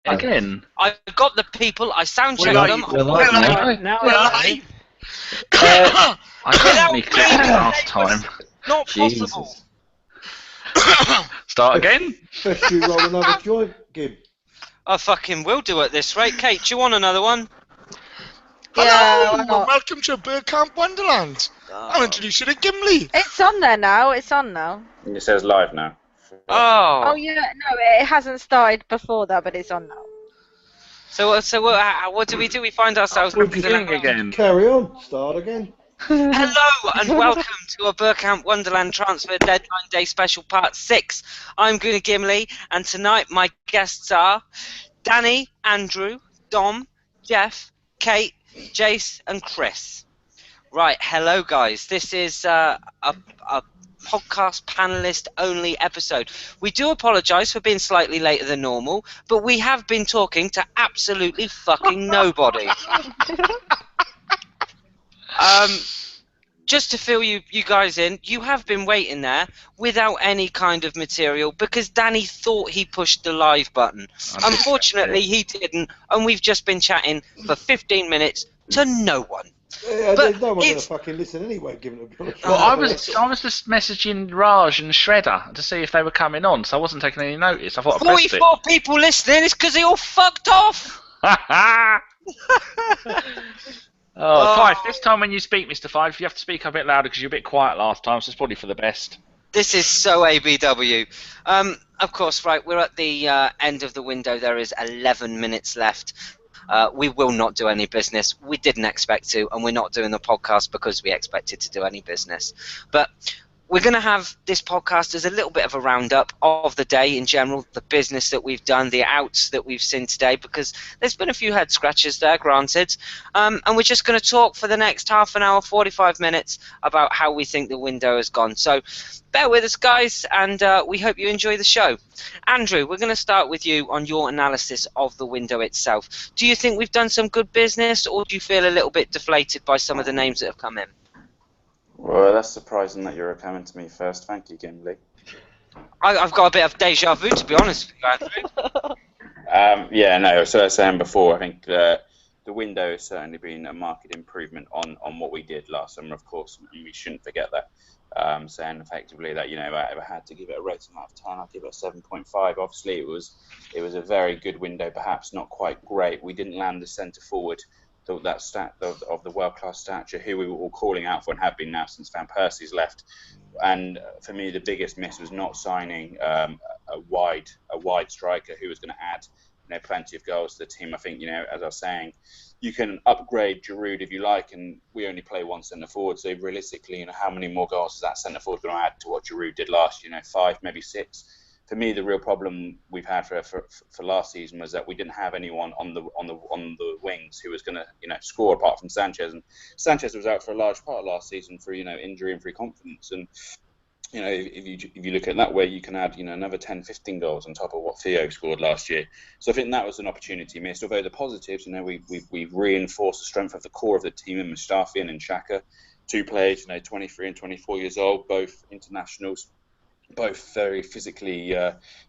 Again. I've got the people. I sound checked We're them. live now. I I didn't click last time. Not Jesus. possible. Start again. Best you roll another joint, Gib. I fucking will do at this rate. Kate, do you want another one? Yeah, Hello, why and not? welcome to Bergkamp Wonderland. I'll introduce you to Gimli. It's on there now. It's on now. It says live now. Oh yeah, no, it hasn't started before that, but it's on now. So what do? We find ourselves We're beginning again. Carry on. Start again. Hello and welcome to a Bergkamp Wonderland Transfer Deadline Day Special Part 6. I'm Gunnar Gimli, and tonight my guests are Danny, Andrew, Dom, Jeff, Kate, Jace, and Chris. Right, hello guys. This is a podcast panelist only episode. We do apologise for being slightly later than normal, but we have been talking to absolutely fucking nobody. Just to fill you guys in, you have been waiting there without any kind of material because Danny thought he pushed the live button. Unfortunately, he didn't, and we've just been chatting for 15 minutes to no one. Yeah, But no one's going to it's- fucking listen anyway, given it. Well, I was just messaging Raj and Shredder to see if they were coming on, so I wasn't taking any notice. I thought I pressed it. 44 people listening, it's because they all fucked off! Fife, this time when you speak, Mr. Fife, you have to speak a bit louder because you're a bit quiet last time, so it's probably for the best. This is so ABW. Of course, right, we're at the end of the window. There is 11 minutes left. We will not do any business. We didn't expect to, and we're not doing the podcast because we expected to do any business. But we're going to have this podcast as a little bit of a roundup of the day in general, the business that we've done, the outs that we've seen today, because there's been a few head scratches there, granted. And we're just going to talk for the next half an hour, 45 minutes, about how we think the window has gone. So bear with us, guys, and we hope you enjoy the show. Andrew, we're going to start with you on your analysis of the window itself. Do you think we've done some good business, or do you feel a little bit deflated by some of the names that have come in? Well, that's surprising that you're coming to me first. Thank you, Gimli. I've got a bit of deja vu, to be honest with you, Andrew. Yeah, no, so I was saying before, I think the window has certainly been a market improvement on what we did last summer, of course, and we shouldn't forget that. Saying effectively that, if I had to give it a rating out of 10, I'd give it a 7.5. Obviously, it was a very good window, perhaps not quite great. We didn't land the centre forward, that stat of the world-class stature who we were all calling out for and have been now since Van Persie's left. And for me, the biggest miss was not signing a wide striker who was going to add plenty of goals to the team. I think, as I was saying, you can upgrade Giroud if you like, and we only play one centre forward. So realistically, how many more goals is that centre forward going to add to what Giroud did last year? 5, maybe 6. For me, the real problem we've had for last season was that we didn't have anyone on the wings who was going to score apart from Sanchez, and Sanchez was out for a large part of last season for injury and free confidence. And if you look at it that way, you can add another 10, 15 goals on top of what Theo scored last year. So I think that was an opportunity missed. Although the positives, we've reinforced the strength of the core of the team in Mustafi and in Xhaka, 2 players, 23 and 24 years old, both internationals, both very physically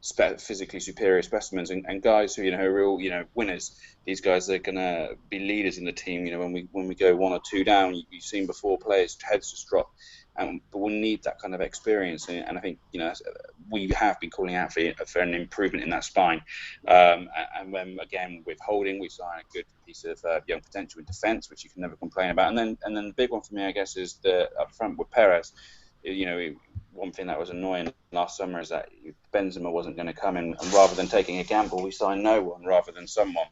superior specimens, and guys who are real winners. These guys are going to be leaders in the team. When we go 1 or 2 down, you've seen before players' heads just drop. But we'll need that kind of experience, and I think we have been calling out for an improvement in that spine. And when again with Holding, we signed a good piece of young potential in defence, which you can never complain about. And then the big one for me, I guess, is the up front with Perez. One thing that was annoying last summer is that Benzema wasn't going to come in, and rather than taking a gamble, we signed no one rather than someone.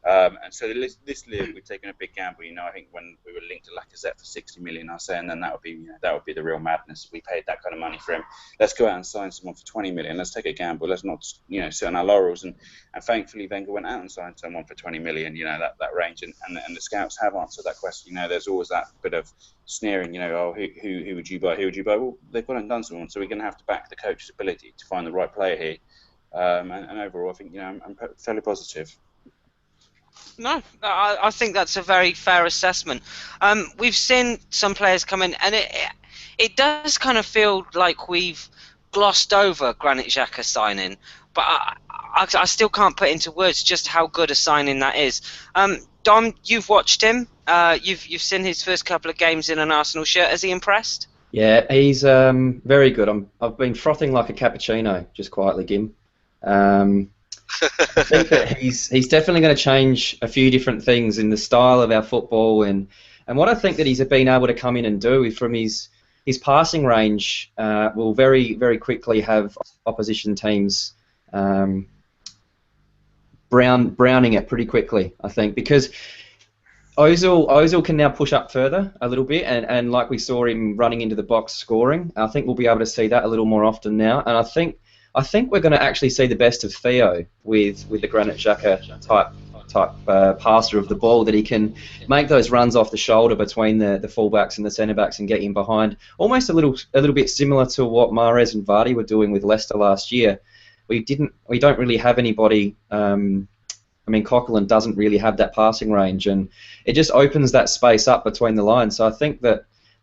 And so this year we've taken a big gamble. I think when we were linked to Lacazette for 60 million, I was saying then that would be the real madness. We paid that kind of money for him. Let's go out and sign someone for 20 million. Let's take a gamble. Let's not sit on our laurels. And thankfully Wenger went out and signed someone for 20 million. That range, and the scouts have answered that question. There's always that bit of sneering. Who would you buy? Who would you buy? Well, they've gone and done someone, so we're going to have to back the coach's ability to find the right player here. And overall, I think I'm fairly positive. No, I think that's a very fair assessment. We've seen some players come in, and it does kind of feel like we've glossed over Granit Xhaka signing. But I still can't put into words just how good a signing that is. Dom, you've watched him. You've seen his first couple of games in an Arsenal shirt. Has he impressed? Yeah, he's very good. I've been frothing like a cappuccino, just quietly, Gim. I think that he's definitely going to change a few different things in the style of our football, and what I think that he's been able to come in and do is from his passing range will very, very quickly have opposition teams browning it pretty quickly, I think, because Ozil can now push up further a little bit, and like we saw him running into the box scoring, I think we'll be able to see that a little more often now, and I think we're going to actually see the best of Theo with the Granit Xhaka type passer of the ball, that he can make those runs off the shoulder between the fullbacks and the centre backs and get in behind, almost a little bit similar to what Mahrez and Vardy were doing with Leicester last year. We don't really have anybody. Coquelin doesn't really have that passing range, and it just opens that space up between the lines. So I think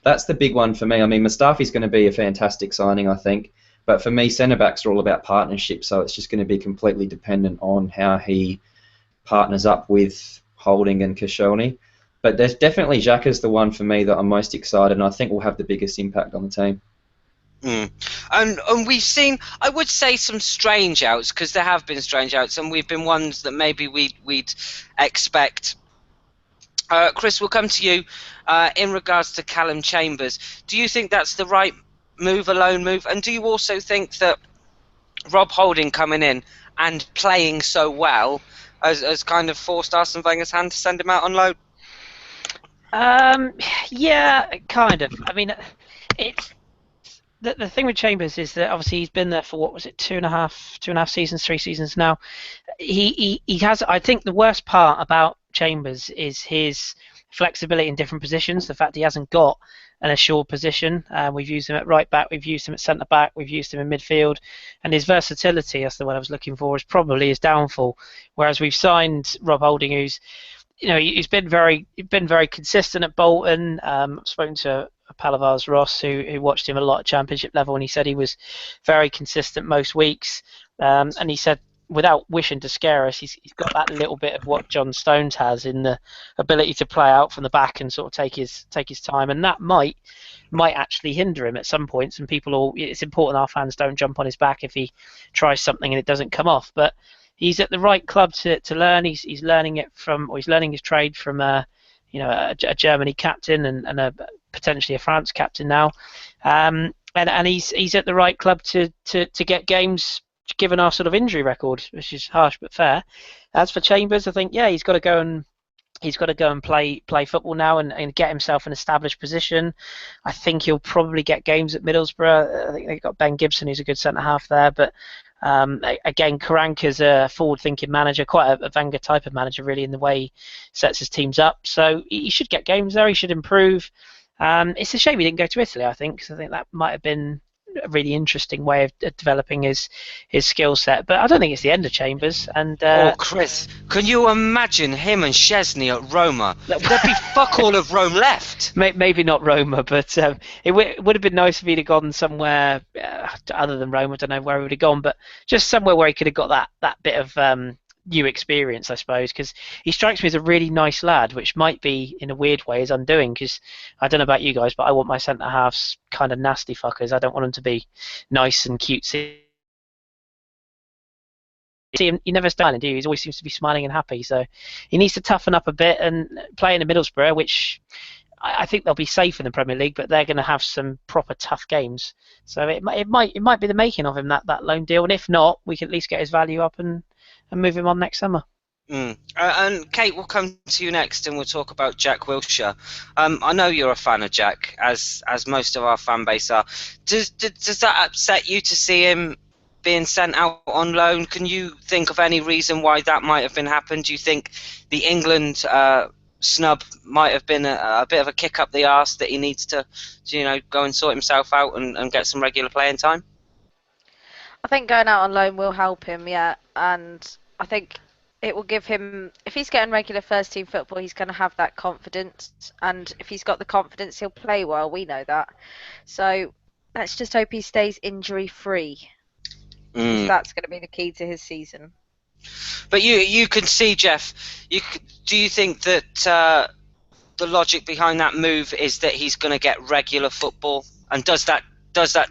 that's the big one for me. Mustafi's going to be a fantastic signing, I think. But for me, centre-backs are all about partnership, so it's just going to be completely dependent on how he partners up with Holding and Koscielny. But there's definitely Xhaka's the one for me that I'm most excited, and I think will have the biggest impact on the team. And we've seen, I would say, some strange outs, because there have been strange outs, and we've been ones that maybe we'd expect. Chris, we'll come to you in regards to Callum Chambers. Do you think that's the right move, a loan move, and do you also think that Rob Holding coming in and playing so well has kind of forced Arsene Wenger's hand to send him out on loan? Yeah, kind of. It's the thing with Chambers is that obviously he's been there for, what was it, two and a half seasons, 3 seasons now. He has. I think the worst part about Chambers is his flexibility in different positions. The fact he hasn't got an assured position. We've used him at right back, we've used him at centre back, we've used him in midfield, and his versatility, that's the word I was looking for, is probably his downfall. Whereas we've signed Rob Holding, who's, he's been very consistent at Bolton. I've spoken to a pal of ours, Ross, who watched him a lot at Championship level, and he said he was very consistent most weeks. And he said, without wishing to scare us, he's got that little bit of what John Stones has in the ability to play out from the back and sort of take his time, and that might actually hinder him at some points. And it's important our fans don't jump on his back if he tries something and it doesn't come off. But he's at the right club to learn. He's learning he's learning his trade from a Germany captain and potentially a France captain now, and he's at the right club to get games, given our sort of injury record, which is harsh but fair. As for Chambers, I think he's got to go and play football now and get himself an established position. I think he'll probably get games at Middlesbrough. I think they've got Ben Gibson, who's a good centre half there, but again, Karanka's a forward-thinking manager, quite a Wenger type of manager, really, in the way he sets his teams up. So he should get games there. He should improve. It's a shame he didn't go to Italy, I think, because I think that might have been a really interesting way of developing his skill set. But I don't think it's the end of Chambers. And Chris, can you imagine him and Szczesny at Roma? There'd be fuck all of Rome left. Maybe not Roma, but it would have been nice if he'd have gone somewhere other than Roma. I don't know where he would have gone, but just somewhere where he could have got that bit of new experience, I suppose, because he strikes me as a really nice lad, which might be, in a weird way, his undoing, because I don't know about you guys, but I want my centre-halves kind of nasty fuckers. I don't want them to be nice and cutesy. See him, he never smiling, do you? He always seems to be smiling and happy, so he needs to toughen up a bit and play in the Middlesbrough, which I think they'll be safe in the Premier League, but they're going to have some proper tough games. So it might be the making of him, that loan deal, and if not, we can at least get his value up and move him on next summer. And Kate, we'll come to you next, and we'll talk about Jack Wilshere. I know you're a fan of Jack, as most of our fan base are. Does that upset you to see him being sent out on loan? Can you think of any reason why that might have been happened? Do you think the England snub might have been a bit of a kick up the arse that he needs to go and sort himself out and get some regular playing time? I think going out on loan will help him, yeah, and I think it will give him, if he's getting regular first team football, he's going to have that confidence, and if he's got the confidence, he'll play well, we know that. So let's just hope he stays injury free. That's going to be the key to his season. But you can see, Jeff. Do you think that the logic behind that move is that he's going to get regular football? And does that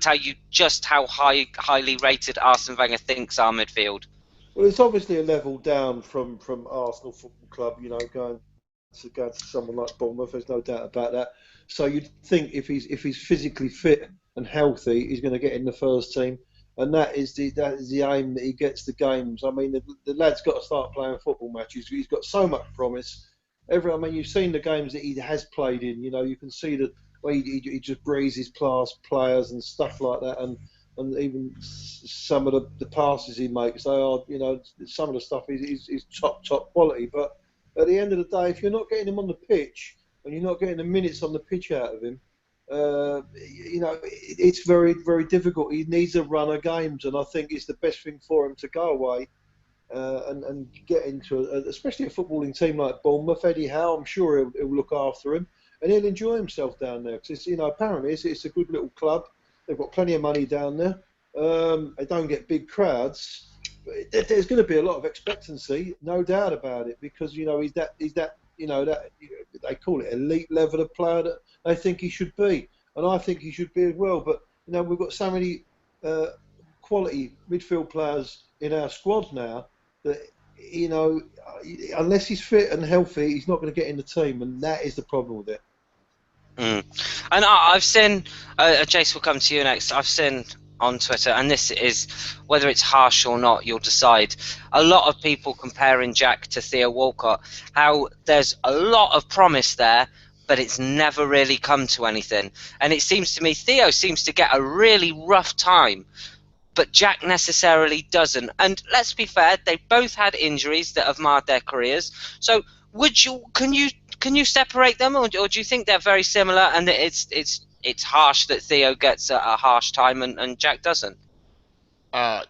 tell you just how highly rated Arsene Wenger thinks our midfield? Well, it's obviously a level down from Arsenal Football Club. You know, going to someone like Bournemouth. There's no doubt about that. So you'd think if he's physically fit and healthy, he's going to get in the first team. And that is the aim, that he gets the games. I mean, the lad's got to start playing football matches. He's got so much promise. I mean, you've seen the games that he has played in. You know, you can see that he just breezes past players and stuff like that, and even some of the passes he makes, they are, you know, some of the stuff is top quality. But at the end of the day, if you're not getting him on the pitch and you're not getting the minutes on the pitch out of him, you know, it's very, very difficult. He needs a run of games, and I think it's the best thing for him to go away and get into, especially a footballing team like Bournemouth. Eddie Howe, I'm sure he'll look after him, and he'll enjoy himself down there, because you know, apparently it's a good little club. They've got plenty of money down there. They don't get big crowds, but there's going to be a lot of expectancy, no doubt about it, because you know he's that you know, that they call it elite level of player that they think he should be, and I think he should be as well. But you know, we've got so many quality midfield players in our squad now that, you know, unless he's fit and healthy, he's not going to get in the team, and that is the problem with it. And I've seen, Jace, will come to you next. I've seen on Twitter, and this is, whether it's harsh or not, you'll decide, a lot of people comparing Jack to Theo Walcott, how there's a lot of promise there, but it's never really come to anything. And it seems to me Theo seems to get a really rough time, but Jack necessarily doesn't. And let's be fair, they both had injuries that have marred their careers. So can you separate them, or do you think they're very similar, and that it's harsh that Theo gets a harsh time and Jack doesn't? I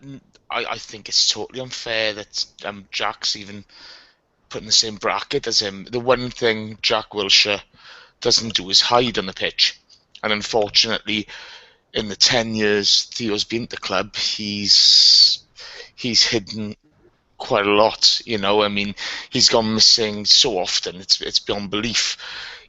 think it's totally unfair that Jack's even put in the same bracket as him. The one thing Jack Wilshere doesn't do is hide on the pitch, and unfortunately, in the 10 years Theo's been at the club, he's hidden quite a lot. You know, I mean, he's gone missing so often, it's beyond belief.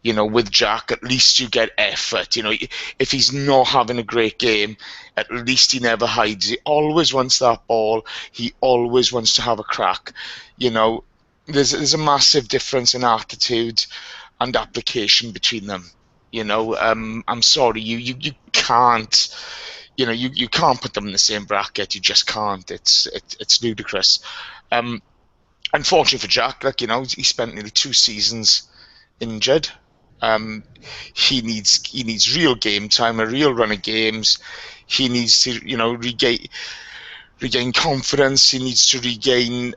You know, with Jack, at least you get effort. You know, if he's not having a great game, at least he never hides. He always wants that ball. He always wants to have a crack. You know, there's a massive difference in attitude and application between them. You know, I'm sorry, you can't. You know, you can't put them in the same bracket. You just can't. It's ludicrous. Unfortunately for Jack, like, you know, he spent nearly 2 seasons injured. He needs real game time, a real run of games. He needs to, you know, regain confidence. He needs to regain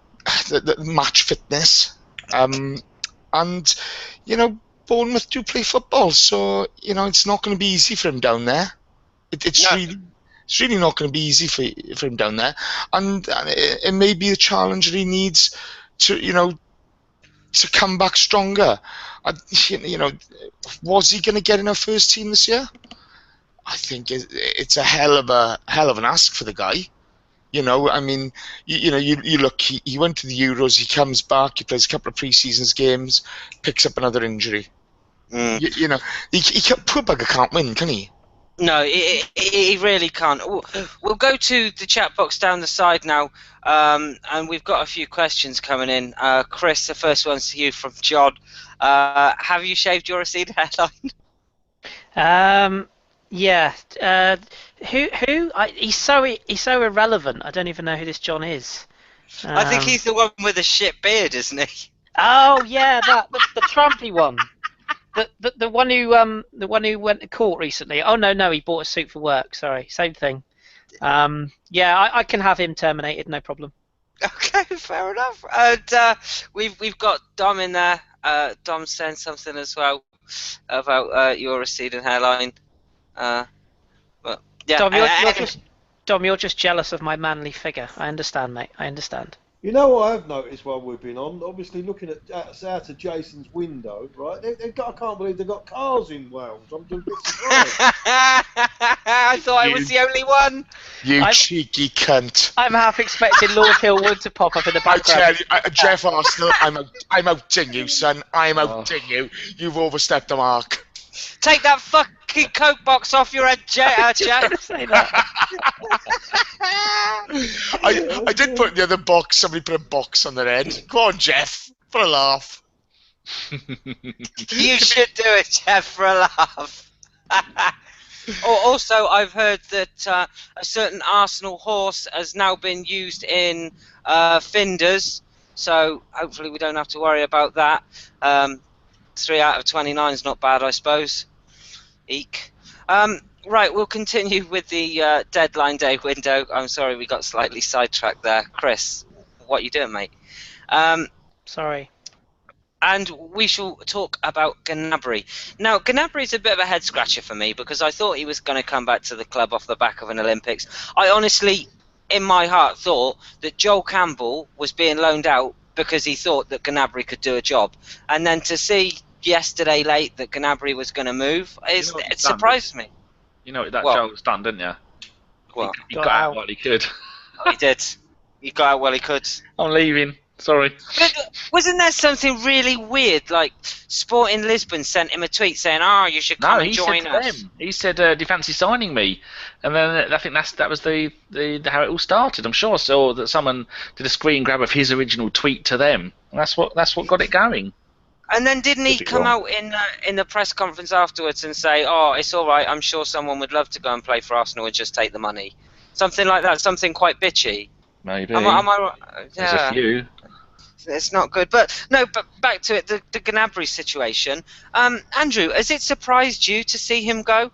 the match fitness. And you know, Bournemouth do play football, so you know it's not going to be easy for him down there. It's really not going to be easy for him down there, and it may be a challenge that he needs to, you know, to come back stronger. You know, was he going to get in our first team this year? I think it's a hell of an ask for the guy. You know, I mean, you look. He went to the Euros. He comes back. He plays a couple of pre-seasons games, picks up another injury. You know, poor bugger can't win, can he? No, he really can't. We'll go to the chat box down the side now, and we've got a few questions coming in. Chris, the first one's to you from John. Have you shaved your receded hairline? Yeah. He's so irrelevant. I don't even know who this John is. I think he's the one with the shit beard, isn't he? Oh yeah, the Trumpy one. The one who went to court recently. Oh no, he bought a suit for work. Sorry, same thing. Yeah, I can have him terminated, no problem. Okay, fair enough. And we've got Dom in there. Dom saying something as well about your receding hairline. But yeah, Dom, you're just jealous of my manly figure. I understand, mate. I understand. You know what I've noticed while we've been on? Obviously, looking out of Jason's window, right? They've got, I can't believe they've got cars in Wales. I'm just a bit surprised. I thought I was the only one. You I'm- cheeky cunt. I'm half expecting Lord Hillwood to pop up in the I tell background. you, Jeff Arsenal, I'm outing you, son. I'm outing you. You've overstepped the mark. Take that fucking Coke box off your head, Jack. Say that. I did put the other box. Somebody put a box on their head. Go on, Jeff, for a laugh. You should do it, Jeff, for a laugh. Also, I've heard that a certain Arsenal horse has now been used in Finders, so hopefully we don't have to worry about that. 3 out of 29 is not bad, I suppose. Eek. Right, we'll continue with the deadline day window. I'm sorry we got slightly sidetracked there. Chris, what are you doing, mate? Sorry. And we shall talk about Gnabry. Now, Gnabry is a bit of a head scratcher for me because I thought he was going to come back to the club off the back of an Olympics. I honestly, in my heart, thought that Joel Campbell was being loaned out because he thought that Gnabry could do a job. And then to see yesterday late that Gnabry was going to move, it surprised me. You know that Well- Joel was done, didn't you? Well, He got out while he could. he did. He got out while he could. I'm leaving. Sorry. But wasn't there something really weird? Like Sporting Lisbon sent him a tweet saying, "Oh, you should come No, and he join said to us." them. He said, "Do you fancy signing me?" And then I think that was the how it all started. I'm sure I saw that someone did a screen grab of his original tweet to them. And that's what got it going. And then didn't he Could be come wrong. out in the press conference afterwards and say, "Oh, it's all right. I'm sure someone would love to go and play for Arsenal and just take the money." Something like that. Something quite bitchy. Maybe. Am I right? There's Yeah. a few. It's not good. But no, but back to it, the Gnabry situation. Andrew, has it surprised you to see him go?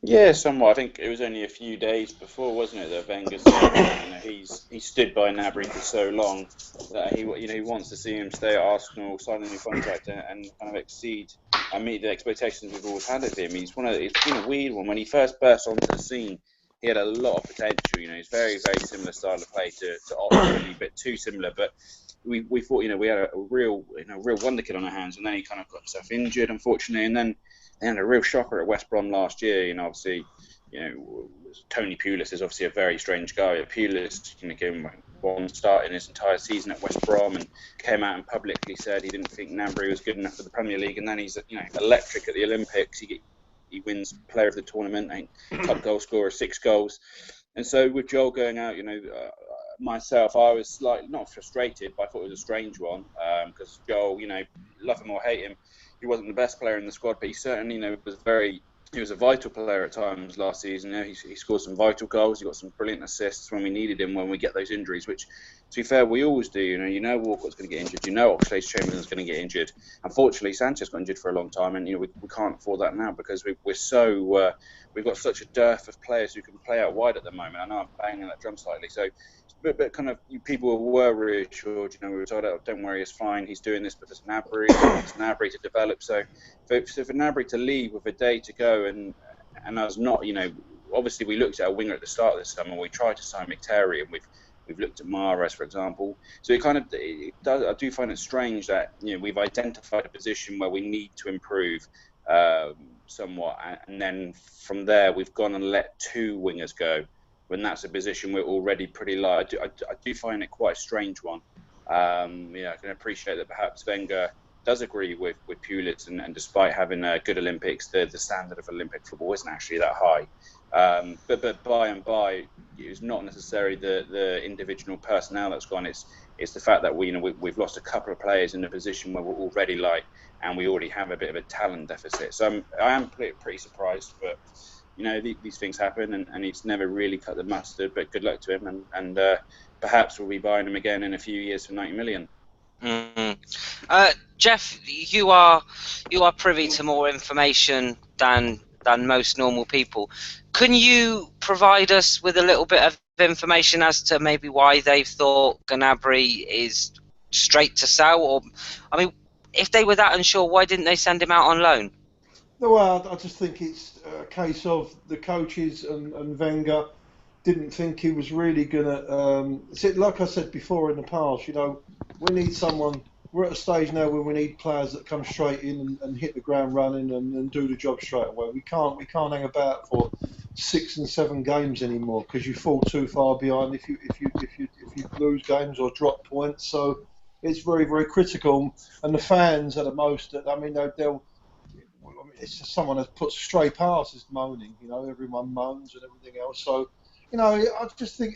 Yeah, somewhat. I think it was only a few days before, wasn't it, that Wenger said he stood by Gnabry for so long that he wants to see him stay at Arsenal, sign a new contract, and kind of exceed and meet the expectations we've always had of him. It's been a weird one. When he first burst onto the scene, he had a lot of potential. He's very, very similar style of play to Otto, a bit too similar, but we thought we had a real wonder kid on our hands, and then he kind of got himself injured, unfortunately, and then they had a real shocker at West Brom last year. Obviously, Tony Pulis is obviously a very strange guy. Pulis gave him one start in his entire season at West Brom and came out and publicly said he didn't think Gnabry was good enough for the Premier League, and then he's electric at the Olympics. He wins Player of the Tournament, top goal scorer, 6 goals. And so with Joel going out, myself, I was slightly not frustrated, but I thought it was a strange one because Joel, love him or hate him, he wasn't the best player in the squad, but he certainly, he was a vital player at times last season. He scored some vital goals. He got some brilliant assists when we needed him when we get those injuries, which, to be fair, we always do. Walcott's going to get injured. Oxlade-Chamberlain's going to get injured. Unfortunately, Sanchez got injured for a long time, and we can't afford that now because we've got such a dearth of players who can play out wide at the moment. I know I'm banging that drum slightly, so. But kind of people were reassured. We were told, "Oh, don't worry, it's fine. He's doing this because Gnabry. It's Gnabry to develop." So for Gnabry to leave with a day to go and us not, obviously we looked at a winger at the start of the summer. We tried to sign Mkhitaryan, and we've looked at Mahrez, for example. So it does. I do find it strange that we've identified a position where we need to improve somewhat, and then from there we've gone and let 2 wingers go. When that's a position we're already pretty low. I do find it quite a strange one. I can appreciate that perhaps Wenger does agree with Pulis, and despite having a good Olympics, the standard of Olympic football isn't actually that high. But by and by, it's not necessarily the individual personnel that's gone. It's the fact that we've lost a couple of players in a position where we're already light, and we already have a bit of a talent deficit. So I am pretty surprised, but. These things happen, and he's never really cut the mustard, but good luck to him, and perhaps we'll be buying him again in a few years for 90 million. Mm-hmm. Jeff, you are privy to more information than most normal people. Can you provide us with a little bit of information as to maybe why they've thought Gnabry is straight to sell? Or, if they were that unsure, why didn't they send him out on loan? No, well, I just think it's a case of the coaches and Wenger didn't think he was really going to. Like I said before in the past, we need someone. We're at a stage now where we need players that come straight in and hit the ground running and do the job straight away. We can't hang about for 6 and 7 games anymore because you fall too far behind if you lose games or drop points. So it's very, very critical. And the fans are the most. I mean, they'll. It's just someone that puts stray passes moaning. Everyone moans and everything else. So, I just think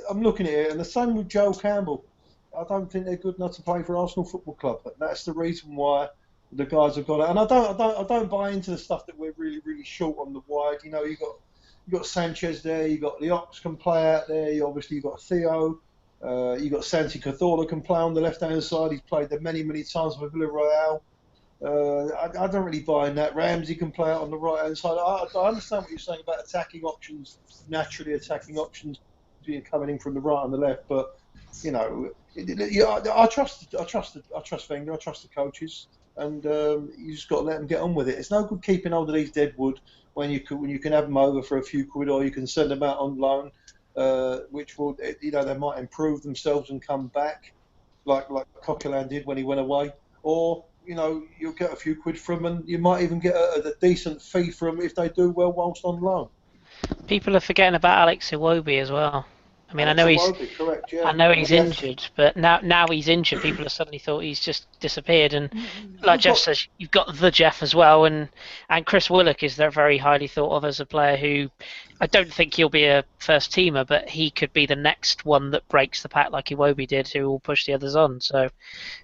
I'm looking at it, and the same with Joel Campbell. I don't think they're good enough to play for Arsenal Football Club. But that's the reason why the guys have got it. And I don't buy into the stuff that we're really, really short on the wide. You got Sanchez there. You got the Ox can play out there. You got Theo. You got Santi Cazorla can play on the left hand side. He's played there many, many times for Villarreal. I don't really buy in that. Ramsey can play out on the right hand side. I understand what you're saying about attacking options, naturally attacking options being coming in from the right and the left, but I trust Wenger. I trust the coaches, and you just got to let them get on with it. It's no good keeping hold of these deadwood when you can have them over for a few quid, or you can send them out on loan, which will they might improve themselves and come back, like Coquelin did when he went away, or you'll get a few quid from them, and you might even get a decent fee from them if they do well whilst on loan. People are forgetting about Alex Iwobi as well. I mean, Alex Iwobi, correct, yeah. I know he's injured, but now he's injured, people have suddenly thought he's just disappeared. And like Jeff says, you've got the Jeff as well, and Chris Willock is there very highly thought of as a player who I don't think he'll be a first teamer, but he could be the next one that breaks the pack like Iwobi did, who will push the others on. So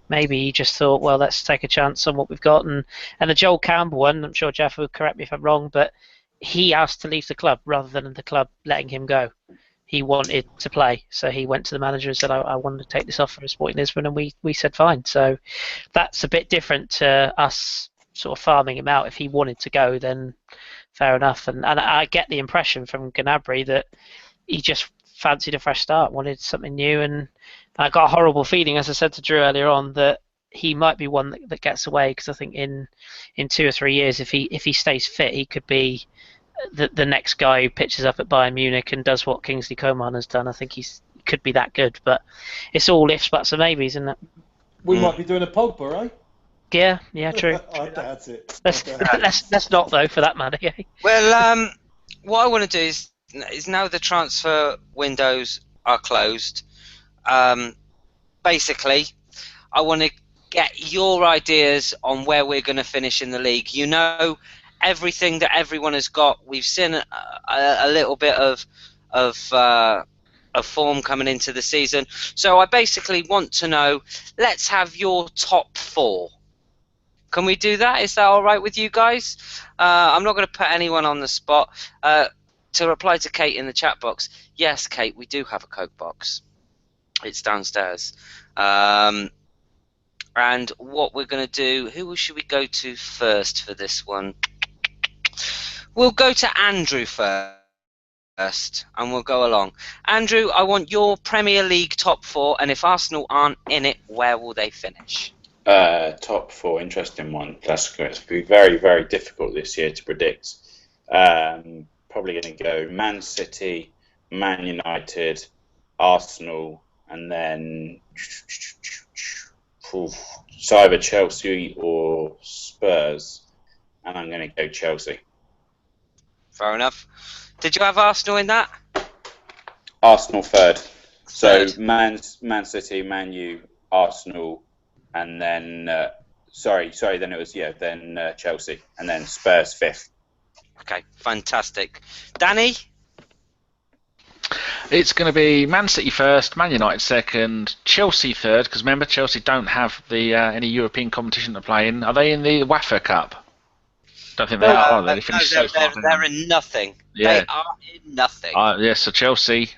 maybe he just thought, well, let's take a chance on what we've got. And the Joel Campbell one, I'm sure Jeff will correct me if I'm wrong, but he asked to leave the club rather than the club letting him go. He wanted to play, so he went to the manager and said, I wanted to take this offer from Sporting Lisbon, and we said fine. So that's a bit different to us sort of farming him out. If he wanted to go, then fair enough. And I get the impression from Gnabry that he just fancied a fresh start, wanted something new, and I got a horrible feeling, as I said to Drew earlier on, that he might be one that gets away, because I think in 2 or 3 years, if he stays fit, he could be the next guy who pitches up at Bayern Munich and does what Kingsley Coman has done. I think he could be that good, but it's all ifs, buts and maybes, isn't it? We might be doing a Pogba, eh? Yeah, true. That's it. Let's not, though, for that matter. Yeah. Well, what I want to do is now the transfer windows are closed. Basically, I want to get your ideas on where we're going to finish in the league. Everything that everyone has got. We've seen a little bit of form coming into the season. So I basically want to know, let's have your top 4. Can we do that? Is that all right with you guys? I'm not going to put anyone on the spot. To reply to Kate in the chat box, yes, Kate, we do have a Coke box. It's downstairs. And what we're going to do, who should we go to first for this one? We'll go to Andrew first, and we'll go along. Andrew, I want your Premier League top 4, and if Arsenal aren't in it, where will they finish? Top 4, interesting one. That's going to be very, very difficult this year to predict. Probably going to go Man City, Man United, Arsenal, and then so either Chelsea or Spurs, and I'm going to go Chelsea. Fair enough. Did you have Arsenal in that? Arsenal third. So Man City, Man U, Arsenal, and then then it was then Chelsea, and then Spurs 5th. Okay, fantastic. Danny? It's going to be Man City first, Man United second, Chelsea third, because remember, Chelsea don't have the any European competition to play in. Are they in the UEFA Cup? Don't think they are they? They're in nothing. Yeah. They are in nothing. So Chelsea,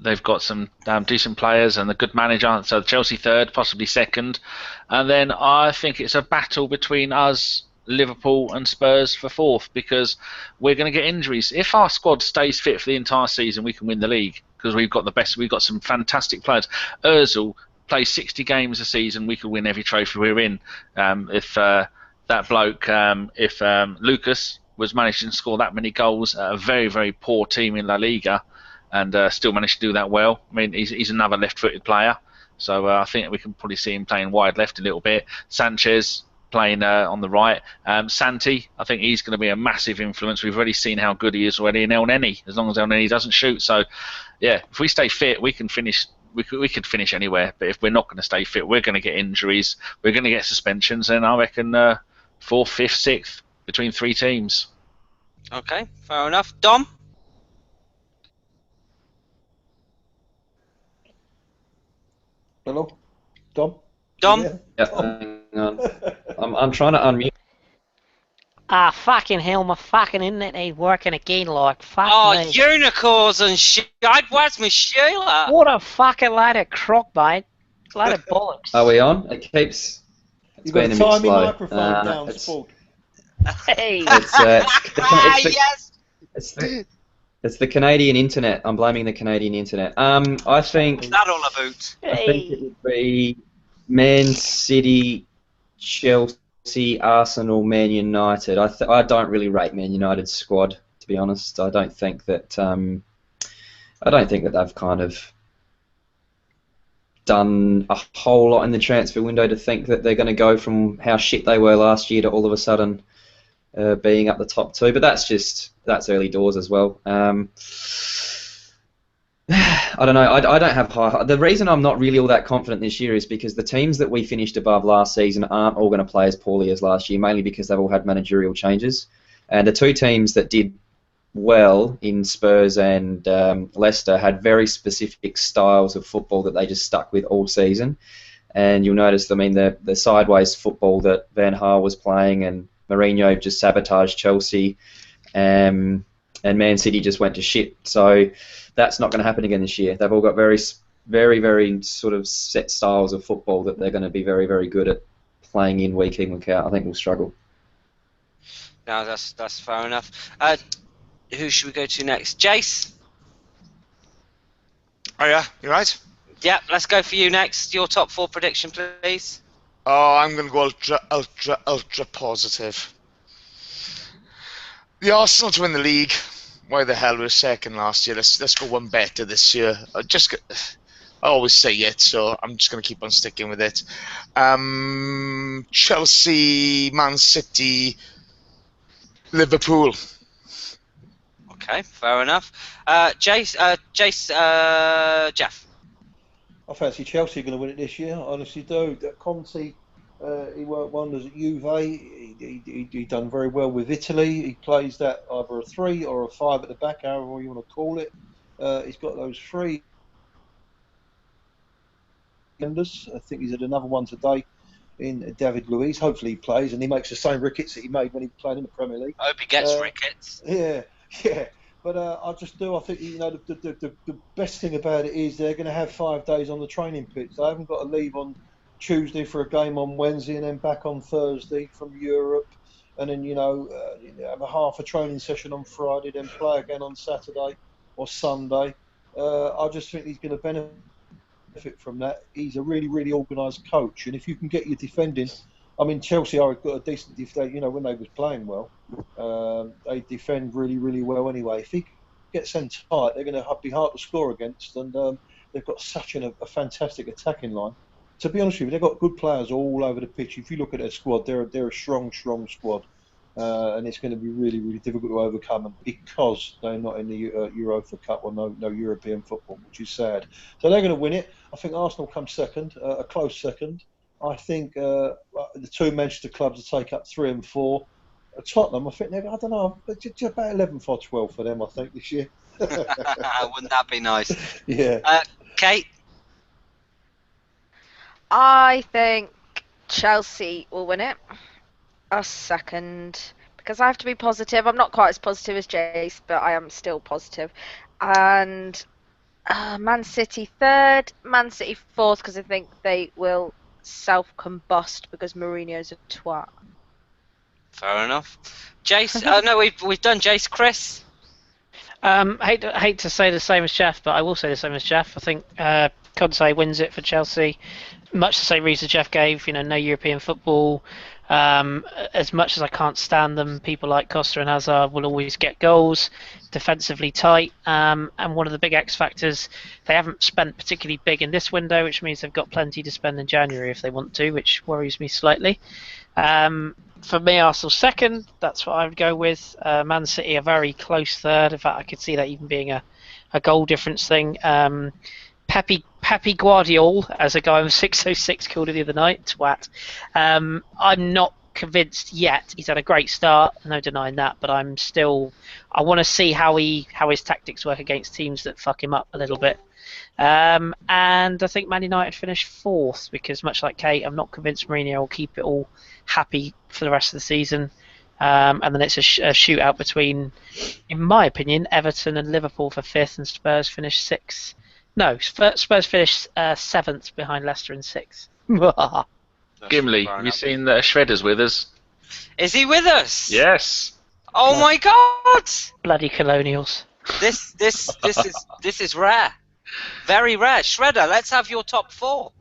they've got some decent players and a good manager. So Chelsea third, possibly second. And then I think it's a battle between us, Liverpool and Spurs for 4th, because we're going to get injuries. If our squad stays fit for the entire season, we can win the league, because we've got the best. We've got some fantastic players. Ozil plays 60 games a season. We could win every trophy we're in. That bloke, if Lucas was managing to score that many goals at a very, very poor team in La Liga, and still managed to do that well. I mean, he's another left-footed player, so I think we can probably see him playing wide left a little bit. Sanchez playing on the right. Santi, I think he's going to be a massive influence. We've already seen how good he is already in El Neni, as long as El Neni doesn't shoot. So, yeah, if we stay fit, we can finish. We could finish anywhere. But if we're not going to stay fit, we're going to get injuries. We're going to get suspensions, and I reckon 4th, 5th, 6th between 3 teams. Okay, fair enough. Dom? Hello, Dom. Dom? Yeah, hang on. I'm trying to unmute. Ah, fucking hell, my fucking internet ain't working again, like, fuck Oh, me. unicorns and shit. Where's my Sheila? What a fucking load of crock, mate. Load of bollocks. Are we on? It keeps. You've got a been a bit tiny slow. microphone down, it's- Sport. Hey. Yes! It's the Canadian internet. I'm blaming the Canadian internet. I think That all about. I think it would be Man City, Chelsea, Arsenal, Man United. I don't really rate Man United's squad, to be honest. I don't think that they've kind of done a whole lot in the transfer window to think that they're going to go from how shit they were last year to all of a sudden being up the top 2. But that's early doors as well. I don't know. I don't have high. The reason I'm not really all that confident this year is because the teams that we finished above last season aren't all going to play as poorly as last year, mainly because they've all had managerial changes. And the 2 teams that did well in Spurs and Leicester had very specific styles of football that they just stuck with all season. And you'll notice, I mean, the sideways football that Van Gaal was playing, and Mourinho just sabotaged Chelsea, and Man City just went to shit. So that's not going to happen again this year. They've all got very, very, very sort of set styles of football that they're going to be very, very good at playing in week out. I think we'll struggle. No, that's fair enough. Who should we go to next? Jace? Oh yeah, you right? Yep, let's go for you next. Your top 4 prediction, please. Oh, I'm going to go ultra positive. The Arsenal to win the league. Why the hell we're second last year? Let's go one better this year. I always say it, so I'm just going to keep on sticking with it. Chelsea, Man City, Liverpool. Okay, fair enough. Jace, Jeff. I fancy Chelsea are going to win it this year. I honestly do. Conte, he worked wonders at Juve. He done very well with Italy. He plays that either a 3 or a 5 at the back, however you want to call it. He's got those 3. I think he's had another one today in David Luiz. Hopefully he plays and he makes the same rickets that he made when he played in the Premier League. I hope he gets rickets. Yeah. But I just do. I think the best thing about it is they're going to have 5 days on the training pitch. They haven't got to leave on Tuesday for a game on Wednesday and then back on Thursday from Europe, and then have a training session on Friday, then play again on Saturday or Sunday. I just think he's going to benefit from that. He's a really, really organised coach, and if you can get your defending. I mean, Chelsea are got a decent defense. When they was playing well, they defend really, really well anyway. If he gets them tight, they're going to be hard to score against, and they've got such a fantastic attacking line. To be honest with you, they've got good players all over the pitch. If you look at their squad, they're a strong squad, and it's going to be really, really difficult to overcome them because they're not in the Europa Cup or no European football, which is sad. So they're going to win it. I think Arsenal come second, a close second. I think the 2 Manchester clubs will take up 3 and 4. Tottenham, I think I don't know, just about 11 for 12 for them. I think this year. Wouldn't that be nice? Yeah. Kate. I think Chelsea will win it. A second, because I have to be positive. I'm not quite as positive as Jace, but I am still positive. And Man City 3rd, Man City 4th, because I think they will self-combust because Mourinho's a twat. Fair enough. Jace, no, we've done Jace. Chris. Hate to say the same as Jeff, but I will say the same as Jeff. I think Conte wins it for Chelsea. Much the same reason Jeff gave. No European football. As much as I can't stand them, people like Costa and Hazard will always get goals, defensively tight, and one of the big X factors, they haven't spent particularly big in this window, which means they've got plenty to spend in January if they want to, which worries me slightly. For me, Arsenal second, that's what I would go with. Man City a very close third. In fact, I could see that even being a goal difference thing. Pepe Guardiola, as a guy on 606 called it the other night, twat. I'm not convinced yet. He's had a great start, no denying that, but I want to see how his tactics work against teams that fuck him up a little bit. And I think Man United finish fourth because, much like Kate, I'm not convinced Mourinho will keep it all happy for the rest of the season. And then it's a shootout between, in my opinion, Everton and Liverpool for fifth, and Spurs finish sixth. No, Spurs finish seventh behind Leicester in sixth. Gimli, have you seen that Shredder's with us? Is he with us? Yes. Oh my God! Bloody Colonials. This is rare. Very rare. Shredder, let's have your top four.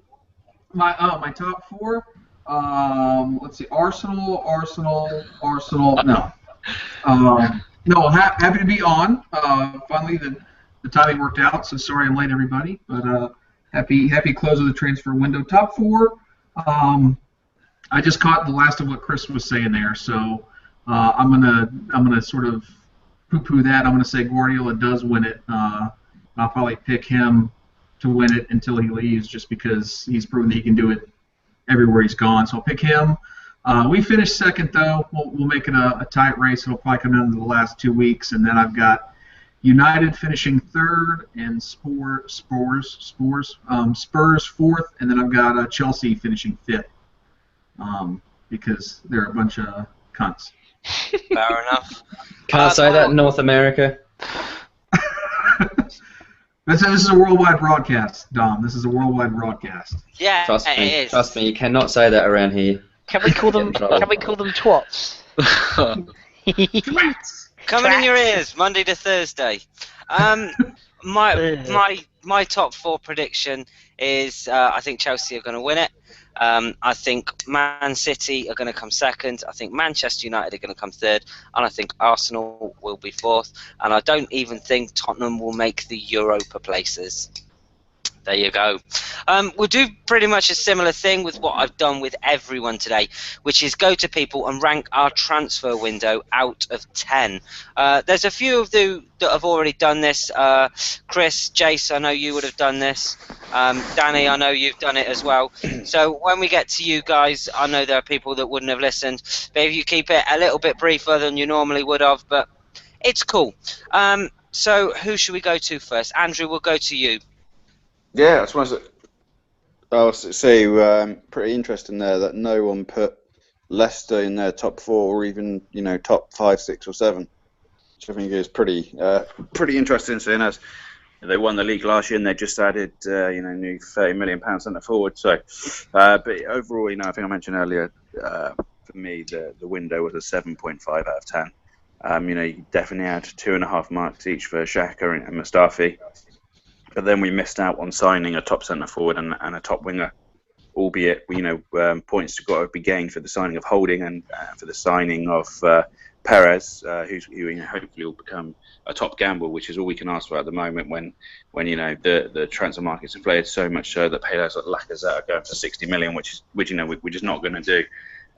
My top four. Let's see. Arsenal. No. No. Happy to be on. Finally, the timing worked out. So sorry I'm late, everybody. But happy close of the transfer window. Top four. I just caught the last of what Chris was saying there. So I'm gonna sort of poo-poo that. I'm gonna say Guardiola does win it. I'll probably pick him to win it until he leaves, just because he's proven that he can do it everywhere he's gone. So I'll pick him. We finished second, though. We'll make it a tight race. It'll probably come down to the last 2 weeks, and then I've got United finishing third and Spurs fourth, and then I've got Chelsea finishing fifth, because they're a bunch of cunts. Fair enough. Can't say that in North America. This is a worldwide broadcast, Dom. This is a worldwide broadcast. Yeah, Trust it me. is. Trust me. You cannot say that around here. Can we call them twats? Coming in your ears, Monday to Thursday. My top four prediction is I think Chelsea are going to win it. I think Man City are going to come second. I think Manchester United are going to come third, and I think Arsenal will be fourth. And I don't even think Tottenham will make the Europa places. There you go. We'll do pretty much a similar thing with what I've done with everyone today, which is go to people and rank our transfer window out of 10. There's a few of you that have already done this. Chris, Jace, I know you would have done this. Danny, I know you've done it as well. So when we get to you guys, I know there are people that wouldn't have listened. But if you keep it a little bit briefer than you normally would have, but it's cool. So who should we go to first? Andrew, we'll go to you. Yeah, I just want to say pretty interesting there that no one put Leicester in their top four or even top 5, 6, or 7, which I think is pretty interesting. Seeing as they won the league last year and they just added new £30 million centre forward. So, but overall, I think I mentioned earlier, for me the window was a 7.5 out of 10. You definitely had 2.5 marks each for Xhaka and Mustafi. But then we missed out on signing a top centre forward and a top winger, albeit points got to be gained for the signing of Holding and for the signing of Perez, who hopefully will become a top gamble, which is all we can ask for at the moment. When the transfer market's inflated so much so that players like Lacazette are going for 60 million, which we're just not going to do.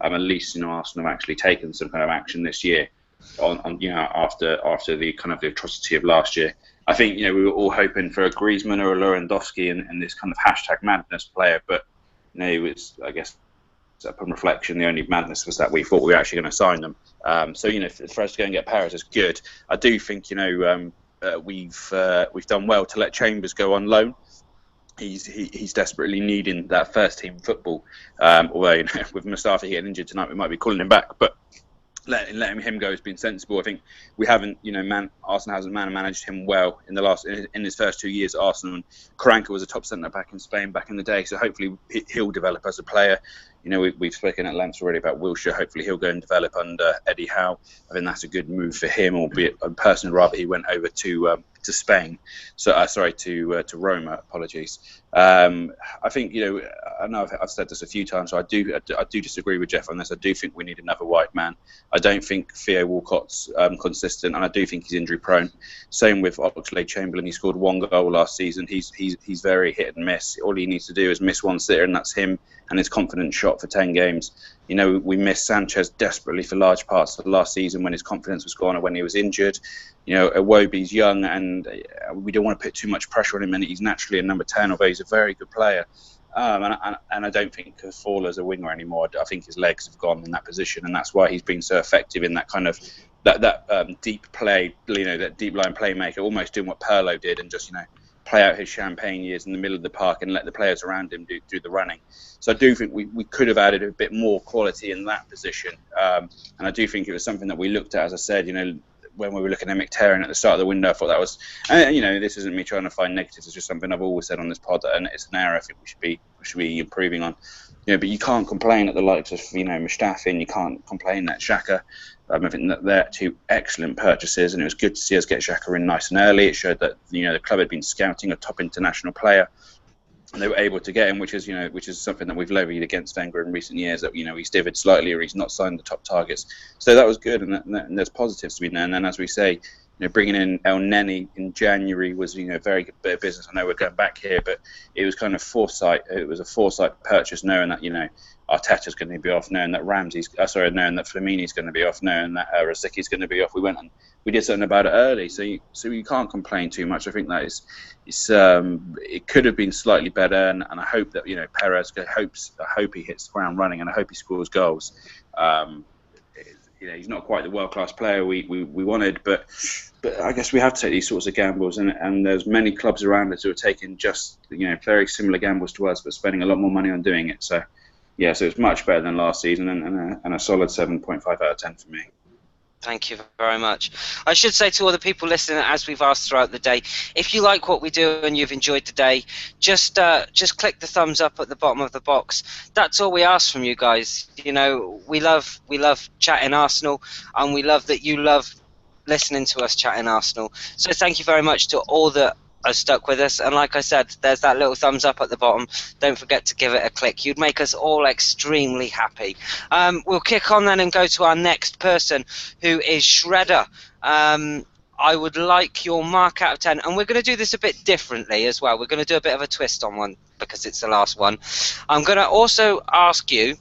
At least Arsenal have actually taken some kind of action this year on after the kind of the atrocity of last year. I think we were all hoping for a Griezmann or a Lewandowski and this kind of hashtag madness player, but it's, I guess, upon reflection, the only madness was that we thought we were actually going to sign them. So for us to go and get Perez is good. I do think we've done well to let Chambers go on loan. He's desperately needing that first team football. Although with Mustafi getting injured tonight, we might be calling him back, but letting him go has been sensible. I think we haven't, Arsenal hasn't managed him well in his first 2 years at Arsenal. And Karanka was a top centre back in Spain back in the day, so hopefully he'll develop as a player. We've spoken at length already about Wilshere. Hopefully he'll go and develop under Eddie Howe. I think that's a good move for him, albeit I'd personally rather he went over to Spain. So to Roma. Apologies. I think, I know I've said this a few times, so I do disagree with Jeff on this. I do think we need another white man. I don't think Theo Walcott's consistent, and I do think he's injury prone. Same with Oxlade-Chamberlain. He scored 1 goal last season. He's very hit and miss. All he needs to do is miss one sitter, and that's him and his confidence shot for 10 games. We missed Sanchez desperately for large parts of the last season when his confidence was gone or when he was injured. Iwobi's young, and we don't want to put too much pressure on him, and he's naturally a number 10, although he's a very good player. And I don't think Fowler's a winger anymore. I think his legs have gone in that position, and that's why he's been so effective in that kind of that deep play, that deep line playmaker, almost doing what Pirlo did, and just play out his champagne years in the middle of the park and let the players around him do the running. So I do think we could have added a bit more quality in that position, and I do think it was something that we looked at, as I said, when we were looking at Mkhitaryan at the start of the window. I thought that was, this isn't me trying to find negatives. It's just something I've always said on this pod, and it's an area I think we should be improving on. But you can't complain at the likes of Mustafi, and you can't complain at Xhaka. I think that they're 2 excellent purchases, and it was good to see us get Xhaka in nice and early. It showed that the club had been scouting a top international player, and they were able to get him, which is something that we've levied against Wenger in recent years, that he's divided slightly or he's not signed the top targets. So that was good, and there's positives to be there. And then, as we say, bringing in El Neni in January was very good bit of business. I know we're going back here, but it was kind of foresight. It was a foresight purchase, knowing that Arteta's going to be off, knowing that knowing that Flamini's going to be off, knowing that Rosiki's going to be off. We went and we did something about it early, so you can't complain too much. I think that it could have been slightly better, and I hope that Perez I hope he hits the ground running, and I hope he scores goals. He's not quite the world-class player we wanted, but I guess we have to take these sorts of gambles, and there's many clubs around us who are taking just very similar gambles to us, but spending a lot more money on doing it. So so it's much better than last season, and a solid 7.5 out of 10 for me. Thank you very much. I should say to all the people listening, as we've asked throughout the day, if you like what we do and you've enjoyed the day, just click the thumbs up at the bottom of the box. That's all we ask from you guys. We love chatting Arsenal, and we love that you love listening to us chatting Arsenal. So thank you very much to all that are stuck with us, and like I said, there's that little thumbs up at the bottom. Don't forget to give it a click. You'd make us all extremely happy. We'll kick on then and go to our next person, who is Shredder. I would like your mark out of 10, and we're going to do this a bit differently as well. We're going to do a bit of a twist on one because it's the last one. I'm going to also ask you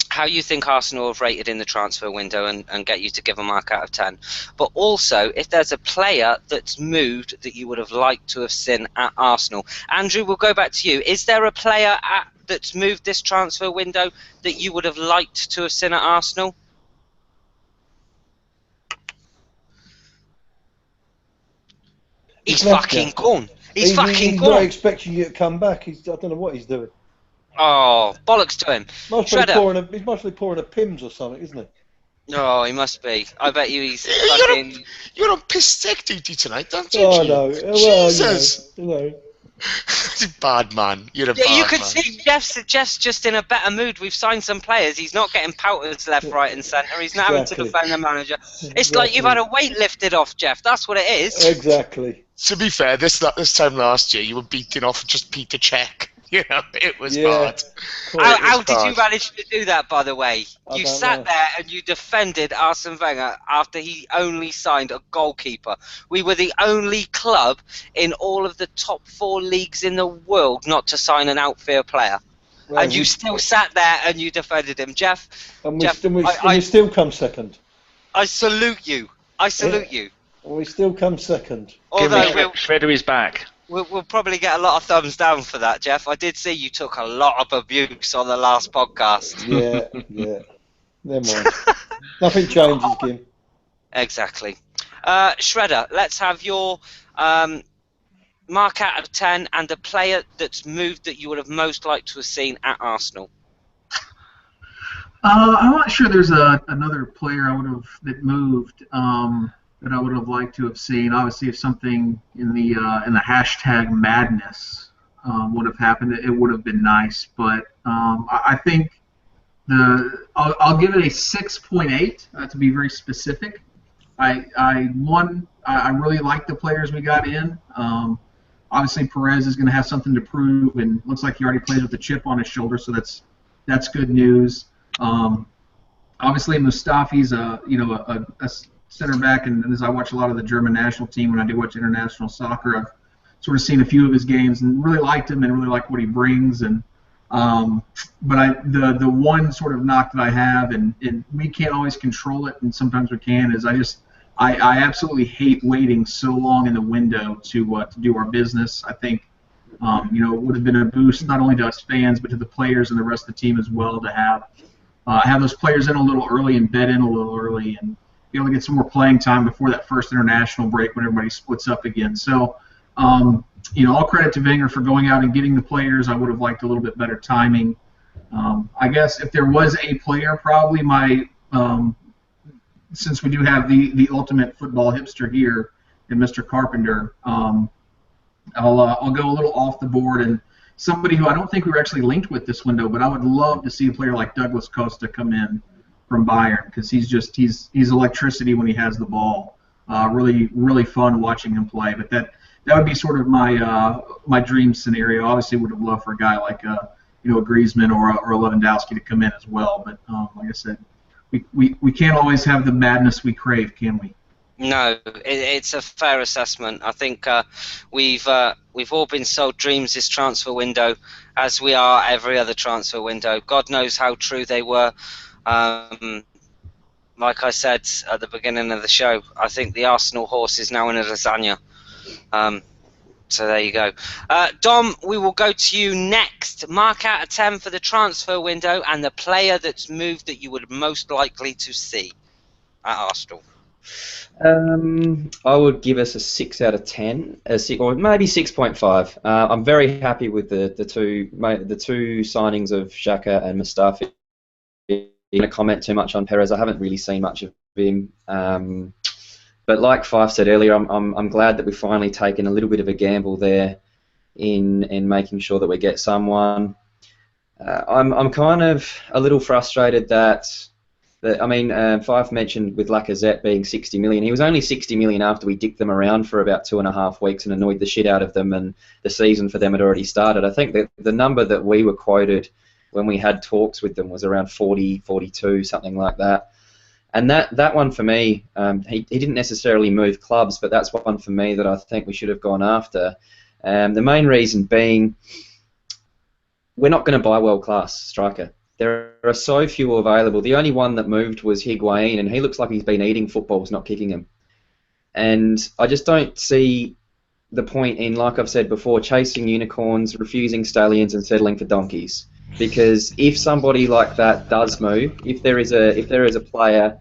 how you think Arsenal have rated in the transfer window, and get you to give a mark out of 10. But also, if there's a player that's moved that you would have liked to have seen at Arsenal. Andrew, we'll go back to you. Is there a player that's moved this transfer window that you would have liked to have seen at Arsenal? He's fucking gone. He's fucking gone. He's not expecting you to come back. I don't know what he's doing. Oh, bollocks to him. He must be pouring a Pimm's or something, isn't he? Oh, he must be. I bet you he's fucking... You're on piss tech duty tonight, aren't you? Oh, no. Jesus! Well, Bad man. You're a bad man. You could see Jeff's just in a better mood. We've signed some players. He's not getting pouters left, right and centre. He's not having to defend the manager. It's like you've had a weight lifted off, Jeff. That's what it is. Exactly. To be fair, this time last year, you were beating off just Peter Cech. It was bad. How did you manage to do that, by the way? You sat there and you defended Arsene Wenger after he only signed a goalkeeper. We were the only club in all of the top 4 leagues in the world not to sign an outfield player. Well, and you still sat there and you defended him. Jeff, we still come second. I salute you. I salute you. We still come second. Shredder is back. We'll probably get a lot of thumbs down for that, Jeff. I did see you took a lot of abuse on the last podcast. Yeah. Never mind. Nothing changes, Kim. Exactly. Shredder, let's have your mark out of 10 and a player that's moved that you would have most liked to have seen at Arsenal. I'm not sure there's another player that moved. That I would have liked to have seen. Obviously, if something in the hashtag madness would have happened, it would have been nice. But I think I'll give it a 6.8 to be very specific. I really like the players we got in. obviously Perez is going to have something to prove, and looks like he already plays with a chip on his shoulder, so that's good news. Obviously Mustafi's a center back, and as I watch a lot of the German national team when I do watch international soccer, I've sort of seen a few of his games and really liked him and really like what he brings. And but the one sort of knock that I have, and we can't always control it, and sometimes we can, is I absolutely hate waiting so long in the window to do our business. I think it would have been a boost not only to us fans but to the players and the rest of the team as well to have those players in a little early and bed in a little early and be able to get some more playing time before that first international break when everybody splits up again. So, all credit to Wenger for going out and getting the players. I would have liked a little bit better timing. I guess if there was a player, probably since we do have the ultimate football hipster here in Mr. Carpenter, I'll go a little off the board, and somebody who I don't think we were actually linked with this window, but I would love to see a player like Douglas Costa come in from Bayern, because he's electricity when he has the ball. Really, really fun watching him play. But that would be sort of my dream scenario. Obviously, would have loved for a guy like a Griezmann or a Lewandowski to come in as well. But like I said, we can't always have the madness we crave, can we? No, it's a fair assessment. I think we've all been sold dreams this transfer window, as we are every other transfer window. God knows how true they were. Like I said at the beginning of the show, I think the Arsenal horse is now in a lasagna. So there you go. Dom, we will go to you next. Mark out of 10 for the transfer window and the player that's moved that you would most likely to see at Arsenal. I would give us a 6 out of 10, or maybe 6.5. I'm very happy with the two signings of Xhaka and Mustafi. I'm going to comment too much on Perez. I haven't really seen much of him. But like Fife said earlier, I'm glad that we've finally taken a little bit of a gamble there in making sure that we get someone. I'm kind of a little frustrated that Fife mentioned with Lacazette being 60 million. He was only 60 million after we dicked them around for about 2.5 weeks and annoyed the shit out of them, and the season for them had already started. I think that the number that we were quoted when we had talks with them was around 40, 42, something like that. And that one for me, he didn't necessarily move clubs, but that's one for me that I think we should have gone after. The main reason being, we're not going to buy world-class striker. There are so few available. The only one that moved was Higuain, and he looks like he's been eating footballs, not kicking them. And I just don't see the point in, like I've said before, chasing unicorns, refusing stallions, and settling for donkeys. Because if somebody like that does move, if there is a player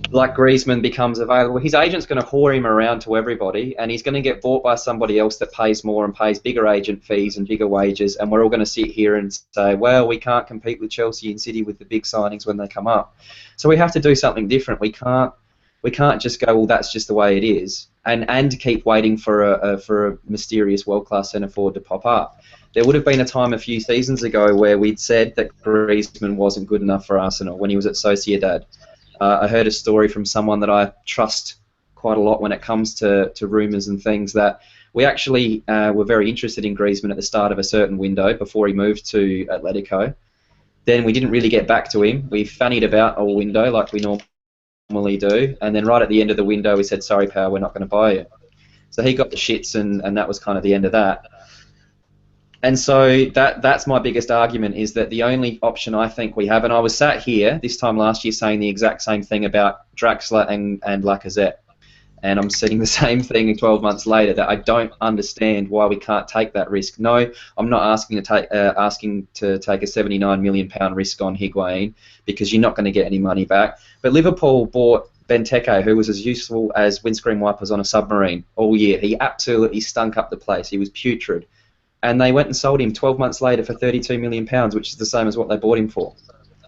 like Griezmann becomes available, his agent's going to whore him around to everybody, and he's going to get bought by somebody else that pays more and pays bigger agent fees and bigger wages, and we're all going to sit here and say, well, we can't compete with Chelsea and City with the big signings when they come up. So we have to do something different. We can't just go, well, that's just the way it is, and keep waiting for a mysterious world-class centre forward to pop up. There would have been a time a few seasons ago where we'd said that Griezmann wasn't good enough for Arsenal when he was at Sociedad. I heard a story from someone that I trust quite a lot when it comes to rumours and things, that we actually were very interested in Griezmann at the start of a certain window before he moved to Atletico. Then we didn't really get back to him. We fannied about a window like we normally do, and then right at the end of the window we said, sorry pal, we're not going to buy you. So he got the shits, and that was kind of the end of that. And so that's my biggest argument, is that the only option I think we have, and I was sat here this time last year saying the exact same thing about Draxler and Lacazette, and I'm saying the same thing 12 months later, that I don't understand why we can't take that risk. No, I'm not asking to take a £79 million risk on Higuain, because you're not going to get any money back. But Liverpool bought Benteke, who was as useful as windscreen wipers on a submarine all year. He absolutely stunk up the place. He was putrid. And they went and sold him 12 months later for £32 million, which is the same as what they bought him for.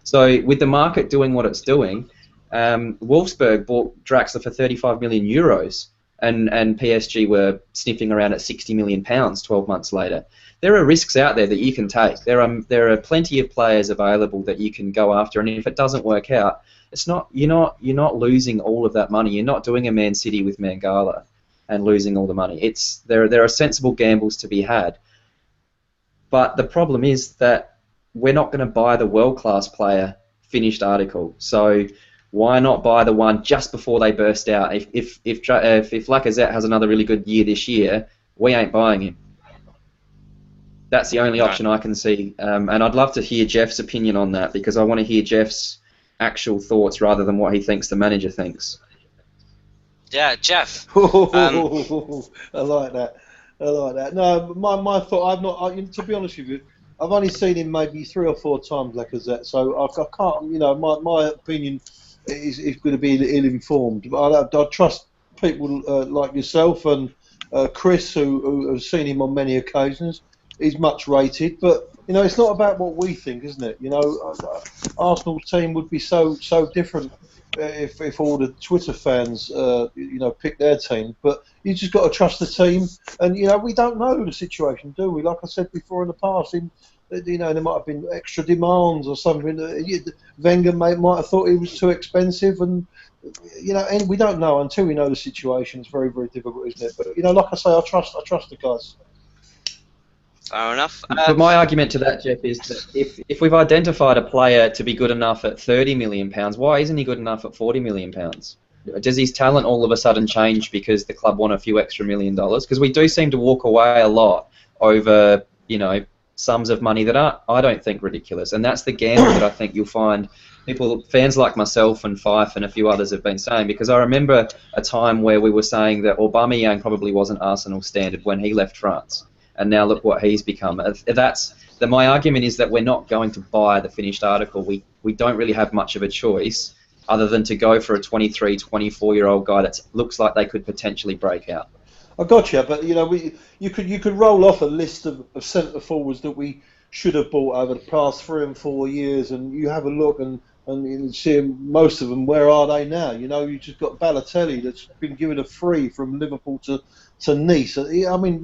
So with the market doing what it's doing, Wolfsburg bought Draxler for €35 million, and PSG were sniffing around at £60 million 12 months later. There are risks out there that you can take. There are plenty of players available that you can go after, and if it doesn't work out, you're not losing all of that money. You're not doing a Man City with Mangala. and losing all the money. There are sensible gambles to be had. But the problem is that we're not going to buy the world-class player finished article. So why not buy the one just before they burst out? If Lacazette has another really good year this year, we ain't buying him. That's the only option I can see. And I'd love to hear Jeff's opinion on that, because I want to hear Jeff's actual thoughts rather than what he thinks the manager thinks. Yeah, Jeff. I like that. I like that. No, my thought. To be honest with you, I've only seen him maybe 3 or 4 times, Lacazette. So I can't. My opinion is going to be ill-informed. But I trust people like yourself and Chris, who have seen him on many occasions. He's much rated, but it's not about what we think, isn't it? Arsenal's team would be so different if all the Twitter fans, pick their team. But you just got to trust the team, and we don't know the situation, do we? Like I said before in the past, there might have been extra demands or something. Wenger might have thought he was too expensive, and and we don't know until we know the situation. It's very, very difficult, isn't it? But like I say, I trust the guys. Fair enough. But my argument to that, Jeff, is that if we've identified a player to be good enough at £30 million, why isn't he good enough at £40 million? Does his talent all of a sudden change because the club want a few extra $1 million? Because we do seem to walk away a lot over, sums of money that are, I don't think, ridiculous. And that's the gamble that I think you'll find fans like myself and Fife and a few others have been saying, because I remember a time where we were saying that Aubameyang probably wasn't Arsenal standard when he left France. And now look what he's become. My argument is that we're not going to buy the finished article. We don't really have much of a choice other than to go for a 23, 24-year-old guy that looks like they could potentially break out. I got you, but you could roll off a list of centre forwards that we should have bought over the past 3 and 4 years, and you have a look and you see most of them. Where are they now? You just got Balotelli that's been given a free from Liverpool to Nice. I mean,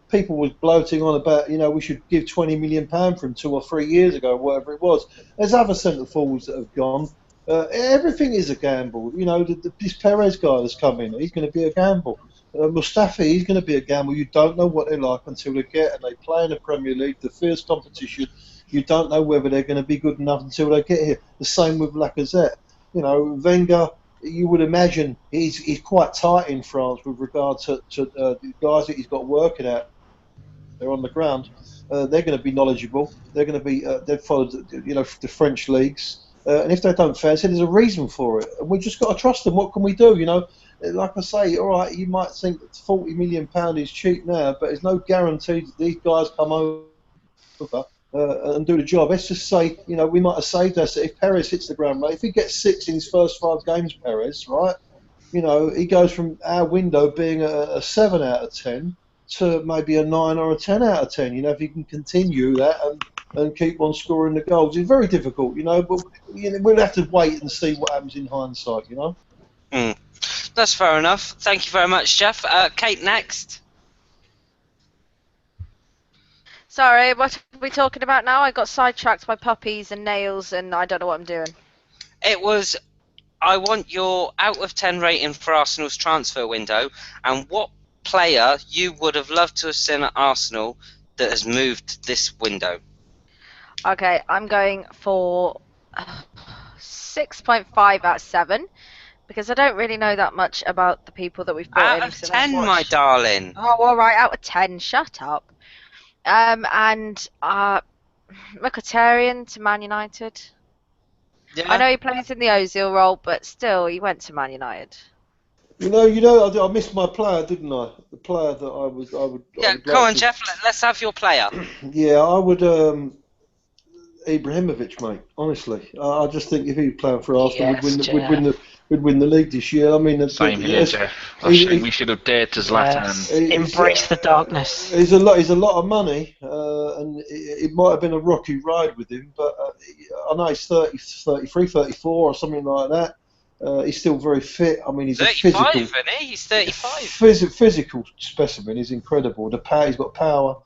people was gloating on about we should give £20 million for him 2 or 3 years ago, whatever it was. There's other centre forwards that have gone. Everything is a gamble. This Perez guy that's come in, he's going to be a gamble. Mustafi, he's going to be a gamble. You don't know what they're like until they get and they play in the Premier League, the fierce competition. You don't know whether they're going to be good enough until they get here. The same with Lacazette. Wenger, you would imagine he's quite tight in France with regard to the guys that he's got working out. They're on the ground. They're going to be knowledgeable. They're going to be. They've followed the French leagues. And if they don't fancy, there's a reason for it. And we just got to trust them. What can we do? Like I say, all right, you might think that £40 million is cheap now, but there's no guarantee that these guys come over and do the job. Let's just say, we might have saved us if Perez hits the ground running. If he gets 6 in his first 5 games, Perez, right? He goes from our window being a 7 out of 10 to maybe a 9 or a 10 out of 10. If he can continue that and keep on scoring the goals, it's very difficult. But we'll have to wait and see what happens in hindsight. That's fair enough. Thank you very much, Jeff. Kate, next. Sorry, what are we talking about now? I got sidetracked by puppies and nails, and I don't know what I'm doing. It was, I want your out of 10 rating for Arsenal's transfer window, and what player you would have loved to have seen at Arsenal that has moved this window. Okay, I'm going for 6.5 out of 7. Because I don't really know that much about the people that we've brought in. Out of 10, my darling. Oh, all right, out of 10. Shut up. And Mkhitaryan to Man United. Yeah. I know he plays in the Ozil role, but still, he went to Man United. I missed my player, didn't I? The player that I would. Yeah, go on, Jeff. Let's have your player. Yeah, I would. Ibrahimovic, mate. Honestly, I just think if he was playing for Arsenal, we'd win the league this year. I mean, same here, Jeff. We should have dared to Zlatan. Yes. Embrace the darkness. He's a lot of money, and it might have been a rocky ride with him. But I know he's 30, 33, 34 or something like that. He's still very fit. I mean, he's 35, a physical. Isn't he? He's 35. Physical specimen is incredible. He's got power.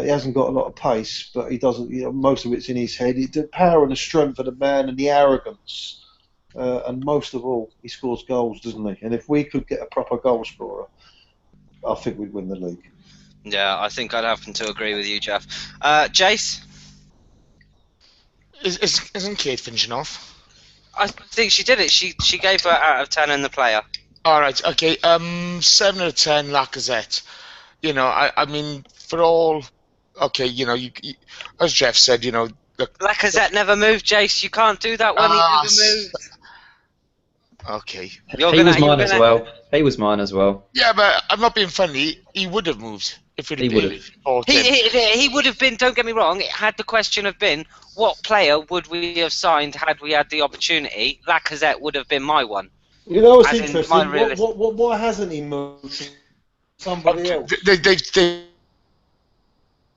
He hasn't got a lot of pace, but he doesn't. Most of it's in his head. The power and the strength of the man and the arrogance, and most of all, he scores goals, doesn't he? And if we could get a proper goal scorer, I think we'd win the league. Yeah, I think I'd happen to agree with you, Jeff. Jace? Isn't Kate finishing off? I think she did it. She gave her out of 10 in the player. All right, okay. 7 out of 10, Lacazette. You know, I mean, for all, okay, you know, you as Jeff said, you know, Lacazette never moved, Jace. You can't do that when he never moved. Okay. He was mine as well. He was mine as well. Yeah, but I'm not being funny. He would have moved if it had He been. would have. He would have been. Don't get me wrong. Had the question have been, what player would we have signed had we had the opportunity? Lacazette would have been my one. You know what's As in interesting? my realist- Why hasn't he moved? Somebody else. They've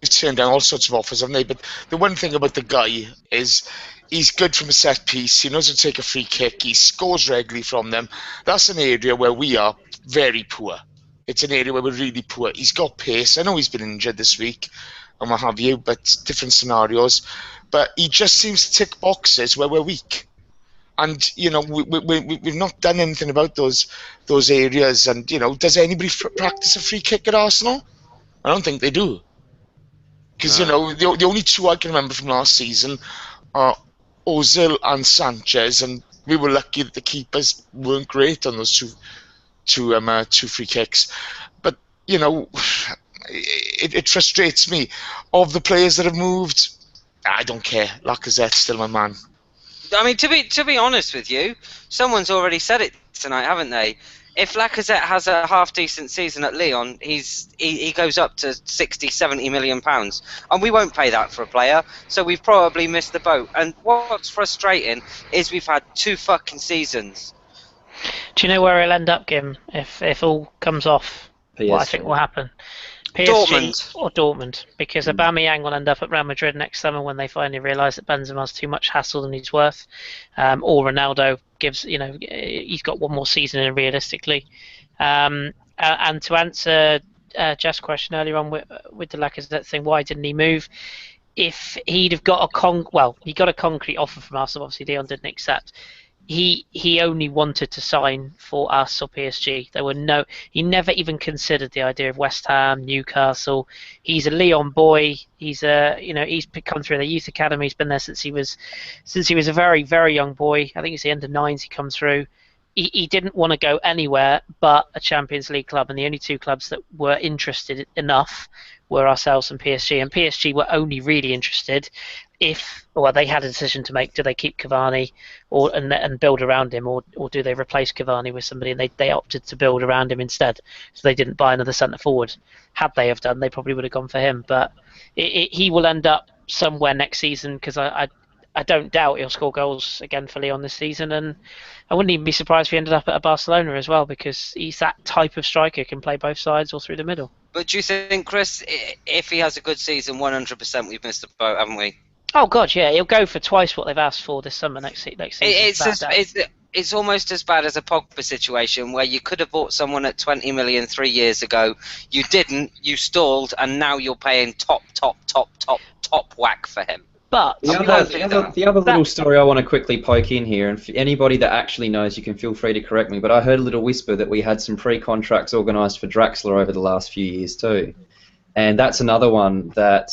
turned down all sorts of offers, haven't they? But the one thing about the guy is he's good from a set piece. He knows how to take a free kick. He scores regularly from them. That's an area where we are very poor. It's an area where we're really poor. He's got pace. I know he's been injured this week and what have you, but different scenarios. But he just seems to tick boxes where we're weak. And, you know, we've not done anything about those areas. And, you know, does anybody practice a free kick at Arsenal? I don't think they do. Because, you know, the only two I can remember from last season are Ozil and Sanchez. And we were lucky that the keepers weren't great on those two free kicks. But, you know, it frustrates me. Of the players that have moved, I don't care. Lacazette's still my man. I mean, to be honest with you, someone's already said it tonight, haven't they? If Lacazette has a half-decent season at Lyon, he goes up to 60, 70 million pounds. And we won't pay that for a player, so we've probably missed the boat. And what's frustrating is we've had 2 fucking seasons. Do you know where he'll end up, Gim, if all comes off? PSG. What I think will happen? PSG Dortmund. or Dortmund, because Aubameyang will end up at Real Madrid next summer when they finally realise that Benzema's too much hassle than he's worth, or Ronaldo gives, you know, he's got one more season in realistically. And to answer Jeff's question earlier on with the Lacazette thing, why didn't he move? If he'd have got he got a concrete offer from Arsenal. Obviously, Leon didn't accept. He only wanted to sign for us or PSG. He never even considered the idea of West Ham, Newcastle. He's a Lyon boy. He's come through the youth academy. He's been there since he was a very, very young boy. I think it's the end of 9s he comes through. He didn't want to go anywhere but a Champions League club, and the only 2 clubs that were interested enough were ourselves and PSG. And PSG were only really interested if they had a decision to make: do they keep Cavani and build around him, or do they replace Cavani with somebody? And they opted to build around him instead, so they didn't buy another centre forward. Had they have done, they probably would have gone for him. But he will end up somewhere next season, because I don't doubt he'll score goals again for Lyon this season, and I wouldn't even be surprised if he ended up at Barcelona as well, because he's that type of striker, can play both sides or through the middle. But do you think, Chris, if he has a good season, 100% we've missed the boat, haven't we? Oh God, yeah, he'll go for twice what they've asked for this summer next season. It's almost as bad as a Pogba situation, where you could have bought someone at 20 million 3 years ago. You didn't. You stalled, and now you're paying top whack for him. But the other little story I want to quickly poke in here, and for anybody that actually knows, you can feel free to correct me, but I heard a little whisper that we had some pre-contracts organised for Draxler over the last few years too. And that's another one that,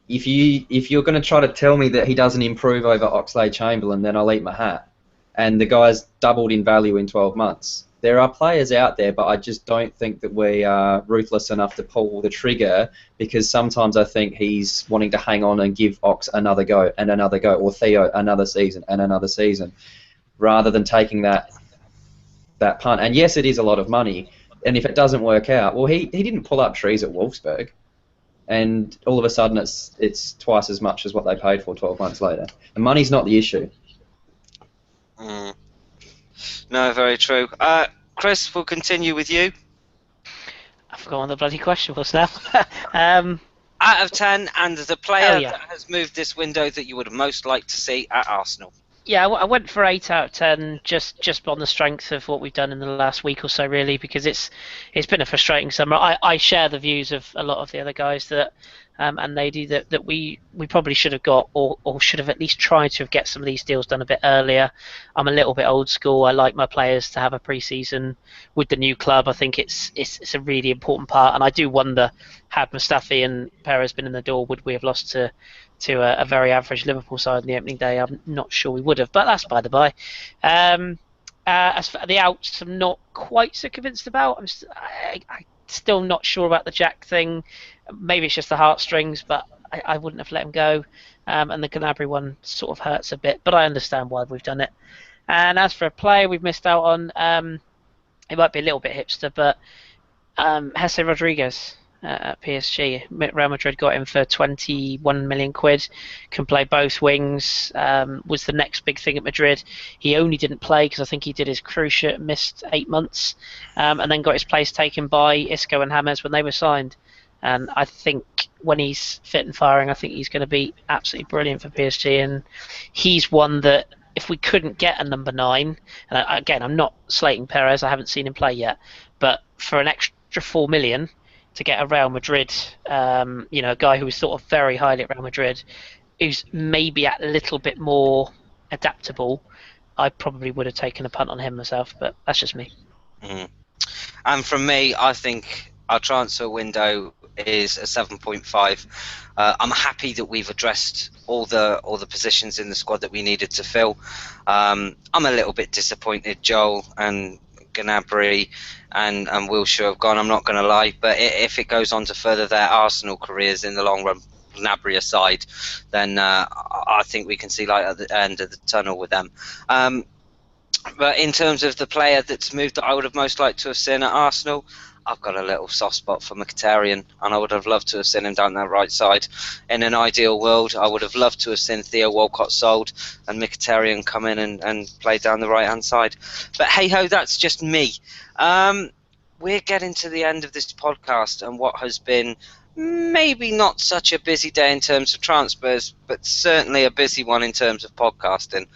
if you're going to try to tell me that he doesn't improve over Oxlade-Chamberlain, then I'll eat my hat. And the guy's doubled in value in 12 months. There are players out there, but I just don't think that we are ruthless enough to pull the trigger, because sometimes I think he's wanting to hang on and give Ox another go, or Theo another season, rather than taking that punt. And yes, it is a lot of money, and if it doesn't work out, well, he didn't pull up trees at Wolfsburg, and all of a sudden it's twice as much as what they paid for 12 months later. The money's not the issue. No, very true. Chris, we'll continue with you. I forgot what the bloody question was now. Out of 10, and the player yeah. that has moved this window that you would most like to see at Arsenal. Yeah, I went for 8 out of 10, just on the strength of what we've done in the last week or so, really, because it's been a frustrating summer. I share the views of a lot of the other guys that and lady that we probably should have got, or should have at least tried to get some of these deals done a bit earlier. I'm a little bit old school. I like my players to have a pre-season with the new club. I think it's a really important part, and I do wonder, had Mustafi and Perez been in the door, would we have lost to a very average Liverpool side on the opening day? I'm not sure we would have, but that's by the by. As for the outs, I'm not quite so convinced about. I'm still not sure about the Jack thing. Maybe it's just the heartstrings, but I wouldn't have let him go. And the Gnabry one sort of hurts a bit, but I understand why we've done it. And as for a player we've missed out on, it might be a little bit hipster, but Jesse Rodriguez at PSG. Real Madrid got him for 21 million quid. Can play both wings. Was the next big thing at Madrid. He only didn't play because I think he did his cruciate, missed 8 months, and then got his place taken by Isco and James when they were signed. And I think when he's fit and firing, I think he's going to be absolutely brilliant for PSG. And he's one that if we couldn't get a number 9, and again, I'm not slating Perez, I haven't seen him play yet, but for an extra 4 million to get a Real Madrid, a guy who was thought of very highly at Real Madrid, who's maybe a little bit more adaptable, I probably would have taken a punt on him myself, but that's just me. Mm. And from me, I think our transfer window is a 7.5. I'm happy that we've addressed all the positions in the squad that we needed to fill. I'm a little bit disappointed Joel and Gnabry and Wilshere have gone, I'm not going to lie, but if it goes on to further their Arsenal careers in the long run, Gnabry aside, then I think we can see light at the end of the tunnel with them. But in terms of the player that's moved that I would have most liked to have seen at Arsenal, I've got a little soft spot for Mkhitaryan, and I would have loved to have seen him down that right side. In an ideal world, I would have loved to have seen Theo Walcott sold and Mkhitaryan come in and play down the right-hand side. But hey-ho, that's just me. We're getting to the end of this podcast and what has been maybe not such a busy day in terms of transfers, but certainly a busy one in terms of podcasting.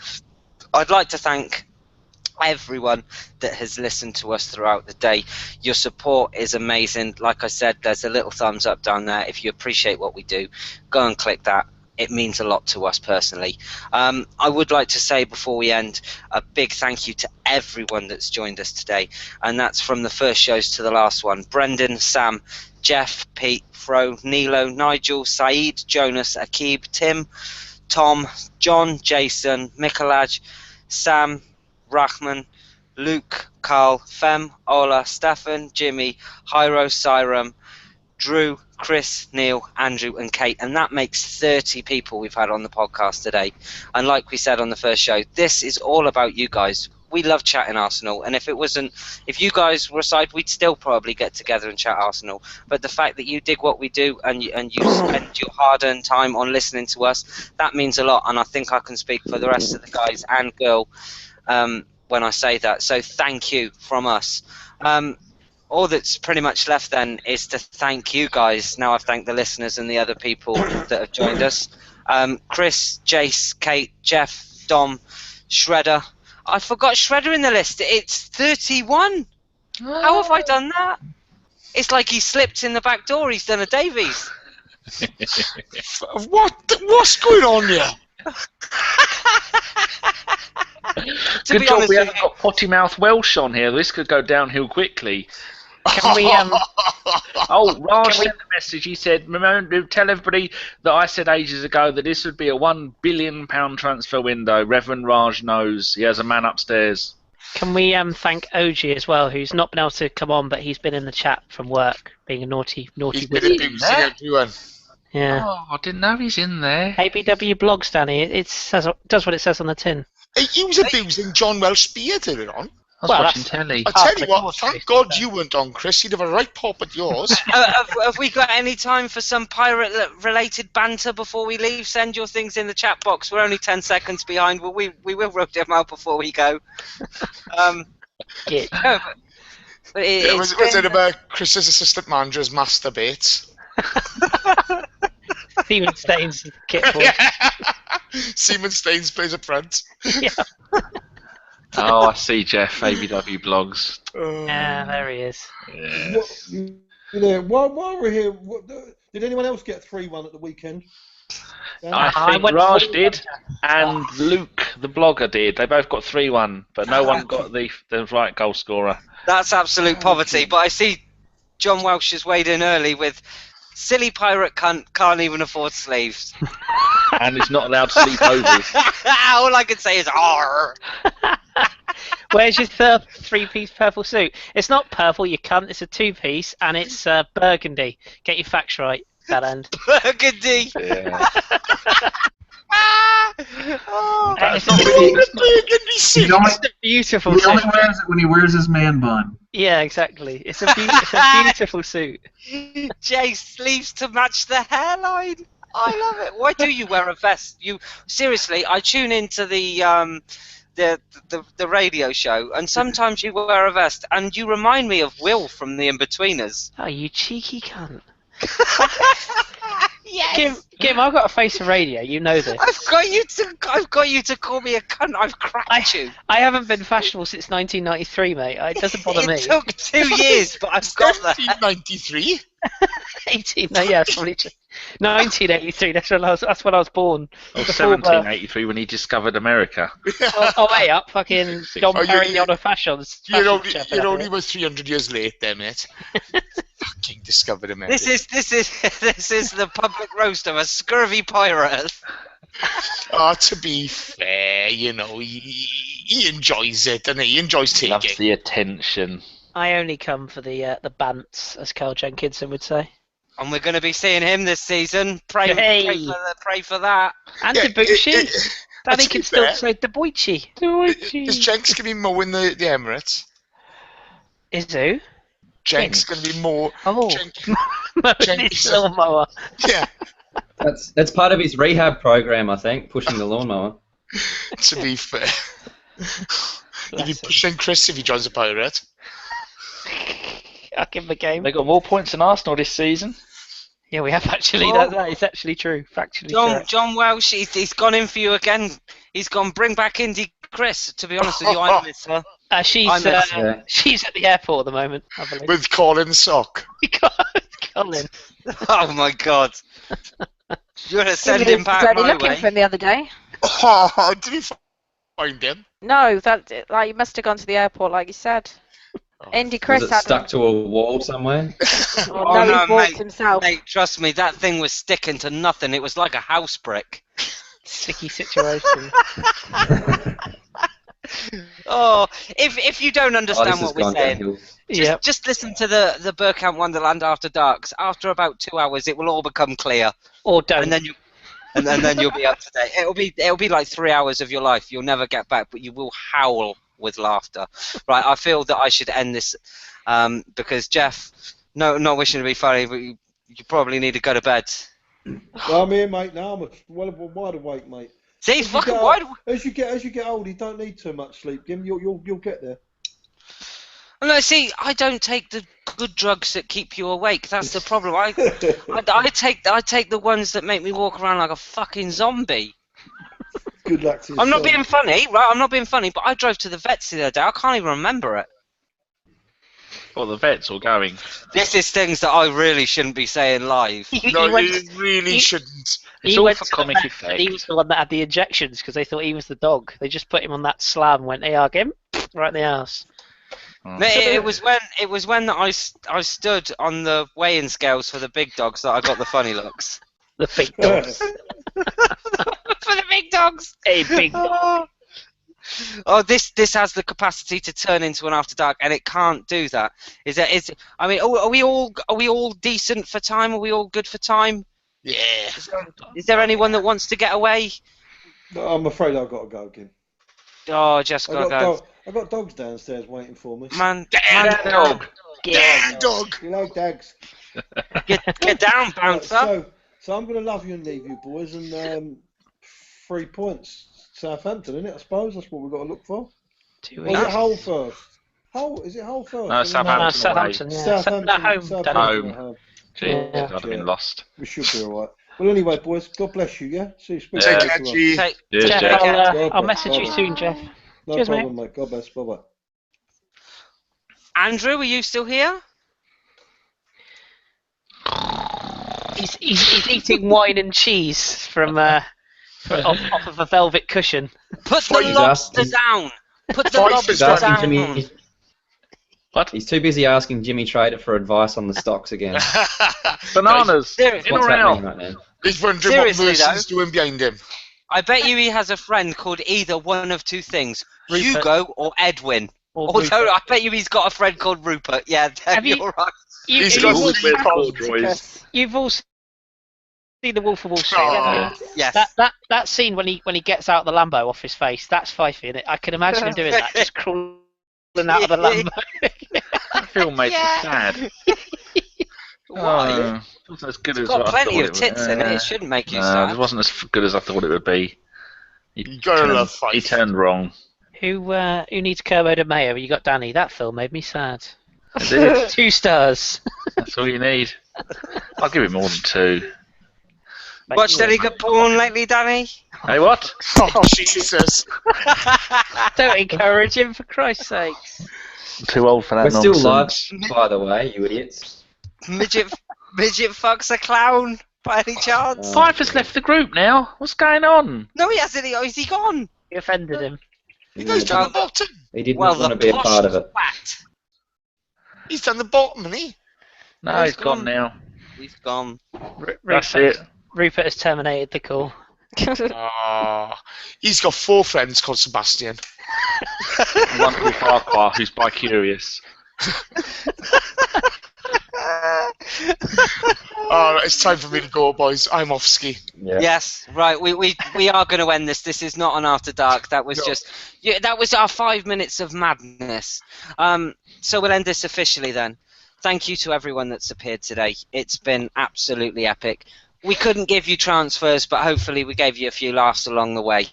I'd like to thank everyone that has listened to us throughout the day. Your support is amazing. Like I said, there's a little thumbs up down there. If you appreciate what we do, go and click that. It means a lot to us personally. I would like to say before we end a big thank you to everyone that's joined us today, and that's from the first shows to the last one. Brendan, Sam, Jeff, Pete, Fro, Nilo, Nigel, Saeed, Jonas, Akib, Tim, Tom, John, Jason, Mikolaj, Sam, Rahman, Luke, Carl, Fem, Ola, Stefan, Jimmy, Hyro, Siram, Drew, Chris, Neil, Andrew and Kate, and that makes 30 people we've had on the podcast today. And like we said on the first show, this is all about you guys. We love chatting Arsenal, and if you guys were aside, we'd still probably get together and chat Arsenal. But the fact that you dig what we do and you spend your hard-earned time on listening to us, that means a lot, and I think I can speak for the rest of the guys and girl when I say that. So thank you from us. All that's pretty much left then is to thank you guys. Now I've thanked the listeners and the other people that have joined us. Chris, Jace, Kate, Jeff, Dom, Shredder. I forgot Shredder in the list. It's 31. How have I done that? It's like he slipped in the back door. He's done a Davies. What's going on here? Good job we haven't got potty mouth Welsh on here. This could go downhill quickly. Can we? Raj sent a message. He said, "Remember, tell everybody that I said ages ago that this would be a £1 billion transfer window. Reverend Raj knows. He has a man upstairs." Can we thank OG as well, who's not been able to come on, but he's been in the chat from work, being a naughty He's been abusing everyone. Yeah. Oh, I didn't know he's in there. ABW blogs, Danny. It does what it says on the tin. He was abusing John Welsh beer earlier on. I was watching telly. I tell you what, thank God you weren't on, Chris. You'd have a right pop at yours. Have we got any time for some pirate-related banter before we leave? Send your things in the chat box. We're only 10 seconds behind. We will rub them out before we go. Yeah. Was it about Chris's assistant manager's masturbates? Seaman Staines kit for Seaman Staines plays a front. Yeah. Oh, I see, Jeff. ABW blogs. Yeah, there he is. Yeah. While we're here, Did anyone else get 3-1 at the weekend? I I think went Raj 3-1. did, and Luke, the blogger, did. They both got 3-1, but no one got the right goal scorer. That's absolute poverty. But I see John Welsh has weighed in early with silly pirate cunt can't even afford sleeves. And he's not allowed sleepovers. All I can say is "arr." Where's your three-piece purple suit? It's not purple, you cunt. It's a two-piece, and it's burgundy. Get your facts right, that end. Burgundy. Yeah. Oh, That's It's not a really- He only, it's a beautiful he suit. only wears it when he wears his man bun. Yeah, exactly. It's a beautiful suit. Jay, sleeves to match the hairline. I love it. Why do you wear a vest? You seriously? I tune into the radio show, and sometimes you wear a vest, and you remind me of Will from The Inbetweeners. Oh, you cheeky cunt. Yes. Kim, I've got a face for radio. You know this. I've got you to call me a cunt. I've cracked you. I haven't been fashionable since 1993, mate. It doesn't bother me. It took 2 years, but I've got that. 1993. 18. No, yeah, it's probably true. 1983. That's when I was born. Or Before, 1783 when he discovered America. oh, wait up, fucking John Oh, Perry, the Honor Fashions. You're Fashion only chef, about 300 years late there, mate. Fucking discovered America. This is the public roast of a scurvy pirate. Oh, to be fair, you know, he enjoys it, and he enjoys Loves taking. the attention. I only come for the bants, as Carl Jenkinson would say. And we're going to be seeing him this season. Pray for that. And Yeah, Debuchy. Danny to can be still fair- say Debuchy. Is Jenks going to be mowing the Emirates? Is who? Jenks going to be more. Oh, Jenk- his lawnmower. Yeah, That's part of his rehab program, I think, pushing the lawnmower. to be fair. He'll be Bless him. pushing Chris if he joins the Pirate. I'll give him a game. They got more points than Arsenal this season. Yeah, we have actually. Oh. That is actually true. Factually true. John Welsh, he's gone in for you again. He's gone bring back Indy Chris. To be honest with you, I miss her. She's I miss her. she's at the airport at the moment, I believe. With Colin Sock. Colin. Oh my God! You're gonna send He him was back only my looking way. for him the other day. Oh, did he find him? No, he must have gone to the airport, like you said. Andy Chris Was it had stuck to a wall somewhere? Well, Oh, no, no, he walked mate. himself. Mate, trust me, that thing was sticking to nothing. It was like a house brick. Sticky situation. Oh, if you don't Oh, understand this has what we're gone saying, downhill. Yep. just listen to the Burkamp Wonderland After Darks. After about 2 hours, it will all become clear, Or don't. and then you'll be up to date. It'll be like 3 hours of your life you'll never get back, but you will howl with laughter. Right, I feel that I should end this because Jeff, not wishing to be funny, but you probably need to go to bed. Well, I'm here, mate. Now I'm wide awake, mate. See, As you fucking get- wide. As you get older, you don't need too much sleep, Jim. You'll get there. No, see, I don't take the good drugs that keep you awake. That's the problem. I take the ones that make me walk around like a fucking zombie. Good luck to you. I'm not being funny, right? I'm not being funny, but I drove to the vets the other day. I can't even remember it. Well, the vet's all going. This is things that I really shouldn't be saying live. No, He went- you really he- shouldn't. It's he all went for to the comic vet, effect. and he was the one that had the injections because they thought he was the dog. They just put him on that slab and went, "Hey, I'll get him right in the ass." It was when I stood on the weighing scales for the big dogs that I got the funny looks. The big dogs. For the big dogs. Hey, big dog. Oh, this has the capacity to turn into an After Dark, and it can't do that. I mean, are we all decent for time? Are we all good for time? Yeah. Is there anyone that wants to get away? No, I'm afraid I've got to go again. Oh, just gotta go. I've got dogs downstairs waiting for me. Man, Dog. Damn dog. You know, dags. get down, bouncer. So I'm going to love you and leave you, boys, and 3 points. Southampton, isn't it? I suppose that's what we've got to look for. 2 Or weeks. is it Hull first? Is it Hull first? No, Southampton. Southampton, yeah. Southampton, At home. Southampton Home. at home. Gee, Yeah. I'd have been lost. We should be all right. Well, anyway, boys, God bless you, yeah? See you. Speak Yeah. to you Take care, later on. G. Cheers, Jeff, Jeff. I'll message you soon, Jeff. No Cheers, problem, mate. God bless. Bye-bye. Andrew, are you still here? He's eating wine and cheese from off of a velvet cushion. Put What the he's lobster asking- down. Put the He's lobster He's asking down. Jimmy. What? He's too busy asking Jimmy Trader for advice on the stocks again. Bananas. Seriously. In What's or happening out? right now? He's wondering Seriously, what Mercy's doing behind him. I bet you he has a friend called either one of two things: Rupert. Hugo or Edwin. Or Although Rupert. I bet you he's got a friend called Rupert. Yeah, Have you- you're right. He's You've got all three corduroys. You've all seen the Wolf of Wall Street. Oh. haven't you? Yes. That scene when he gets out the Lambo off his face, that's Fifey, innit? I can imagine him doing that, just crawling out of the Lambo. That film made me sad. Why? Oh, it wasn't as good It's as got what I plenty thought of tits would. in it. It shouldn't make you It sad. wasn't as good as I thought it would be. You gotta love Fife. He turned wrong. Who needs Kermode and Mayo? You got Danny. That film made me sad. It did. 2 stars. That's all you need. I'll give it more than 2. Watched any good porn lately, Danny? Hey, what? Oh, Jesus. Don't encourage him, for Christ's sakes. I'm too old for that We're still nonsense. live, by the way, you idiots. Midget fucks a clown by any chance? Piper's left the group now. What's going on? No, he hasn't. Is he gone? You offended him. He goes down the bottom. He didn't Well, want the to be a posh part of it. twat. He's done the bottom, hasn't he? No, he's gone now. He's gone. That's it. Rupert has terminated the call. Ah, he's got 4 friends called Sebastian. And one called Farquhar, who's bi-curious. Alright, it's time for me to go, boys. I'm off ski. Yeah. Yes, right. We are going to end this. This is not on After Dark. That was No. just that was our 5 minutes of madness. So we'll end this officially then. Thank you to everyone that's appeared today. It's been absolutely epic. We couldn't give you transfers, but hopefully we gave you a few laughs along the way.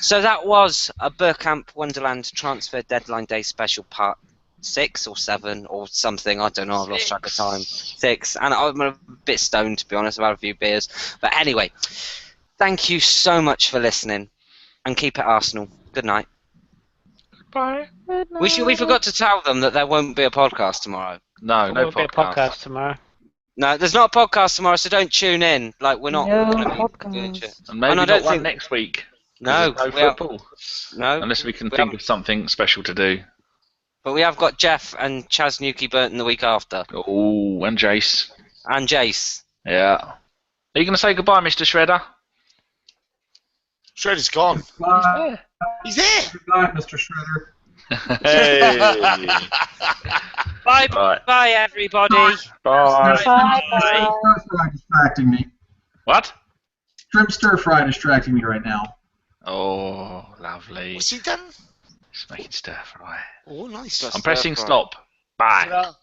So that was a Burkamp Wonderland Transfer Deadline Day special part 6 or 7 or something. I don't know. I've lost track of time. 6. And I'm a bit stoned, to be honest. I've had a few beers. But anyway, thank you so much for listening. And keep it Arsenal. Good night. Bye. We forgot to tell them that there won't be a podcast tomorrow. No, There no will be a podcast. podcast tomorrow. No, there's not a podcast tomorrow, so don't tune in. Like, we're not No gonna be podcast. doing shit. And maybe And I not don't one think- next week. No, There's we no have- football. no. Unless we can we think haven't. of something special to do. But we have got Jeff and Chaz Nuki Burton the week after. Oh, and Jace. And Jace. Yeah. Are you going to say goodbye, Mr. Shredder? Shredder's gone. Bye. He's there. Good night, Mr. Shredder. Hey. Bye, Right. bye, everybody. Bye. Stir fry distracting me. What? Shrimp stir fry distracting me right now. Oh, lovely. What's he done? Just making stir fry. Oh, nice. I'm pressing stop. Bye. Ta-ra.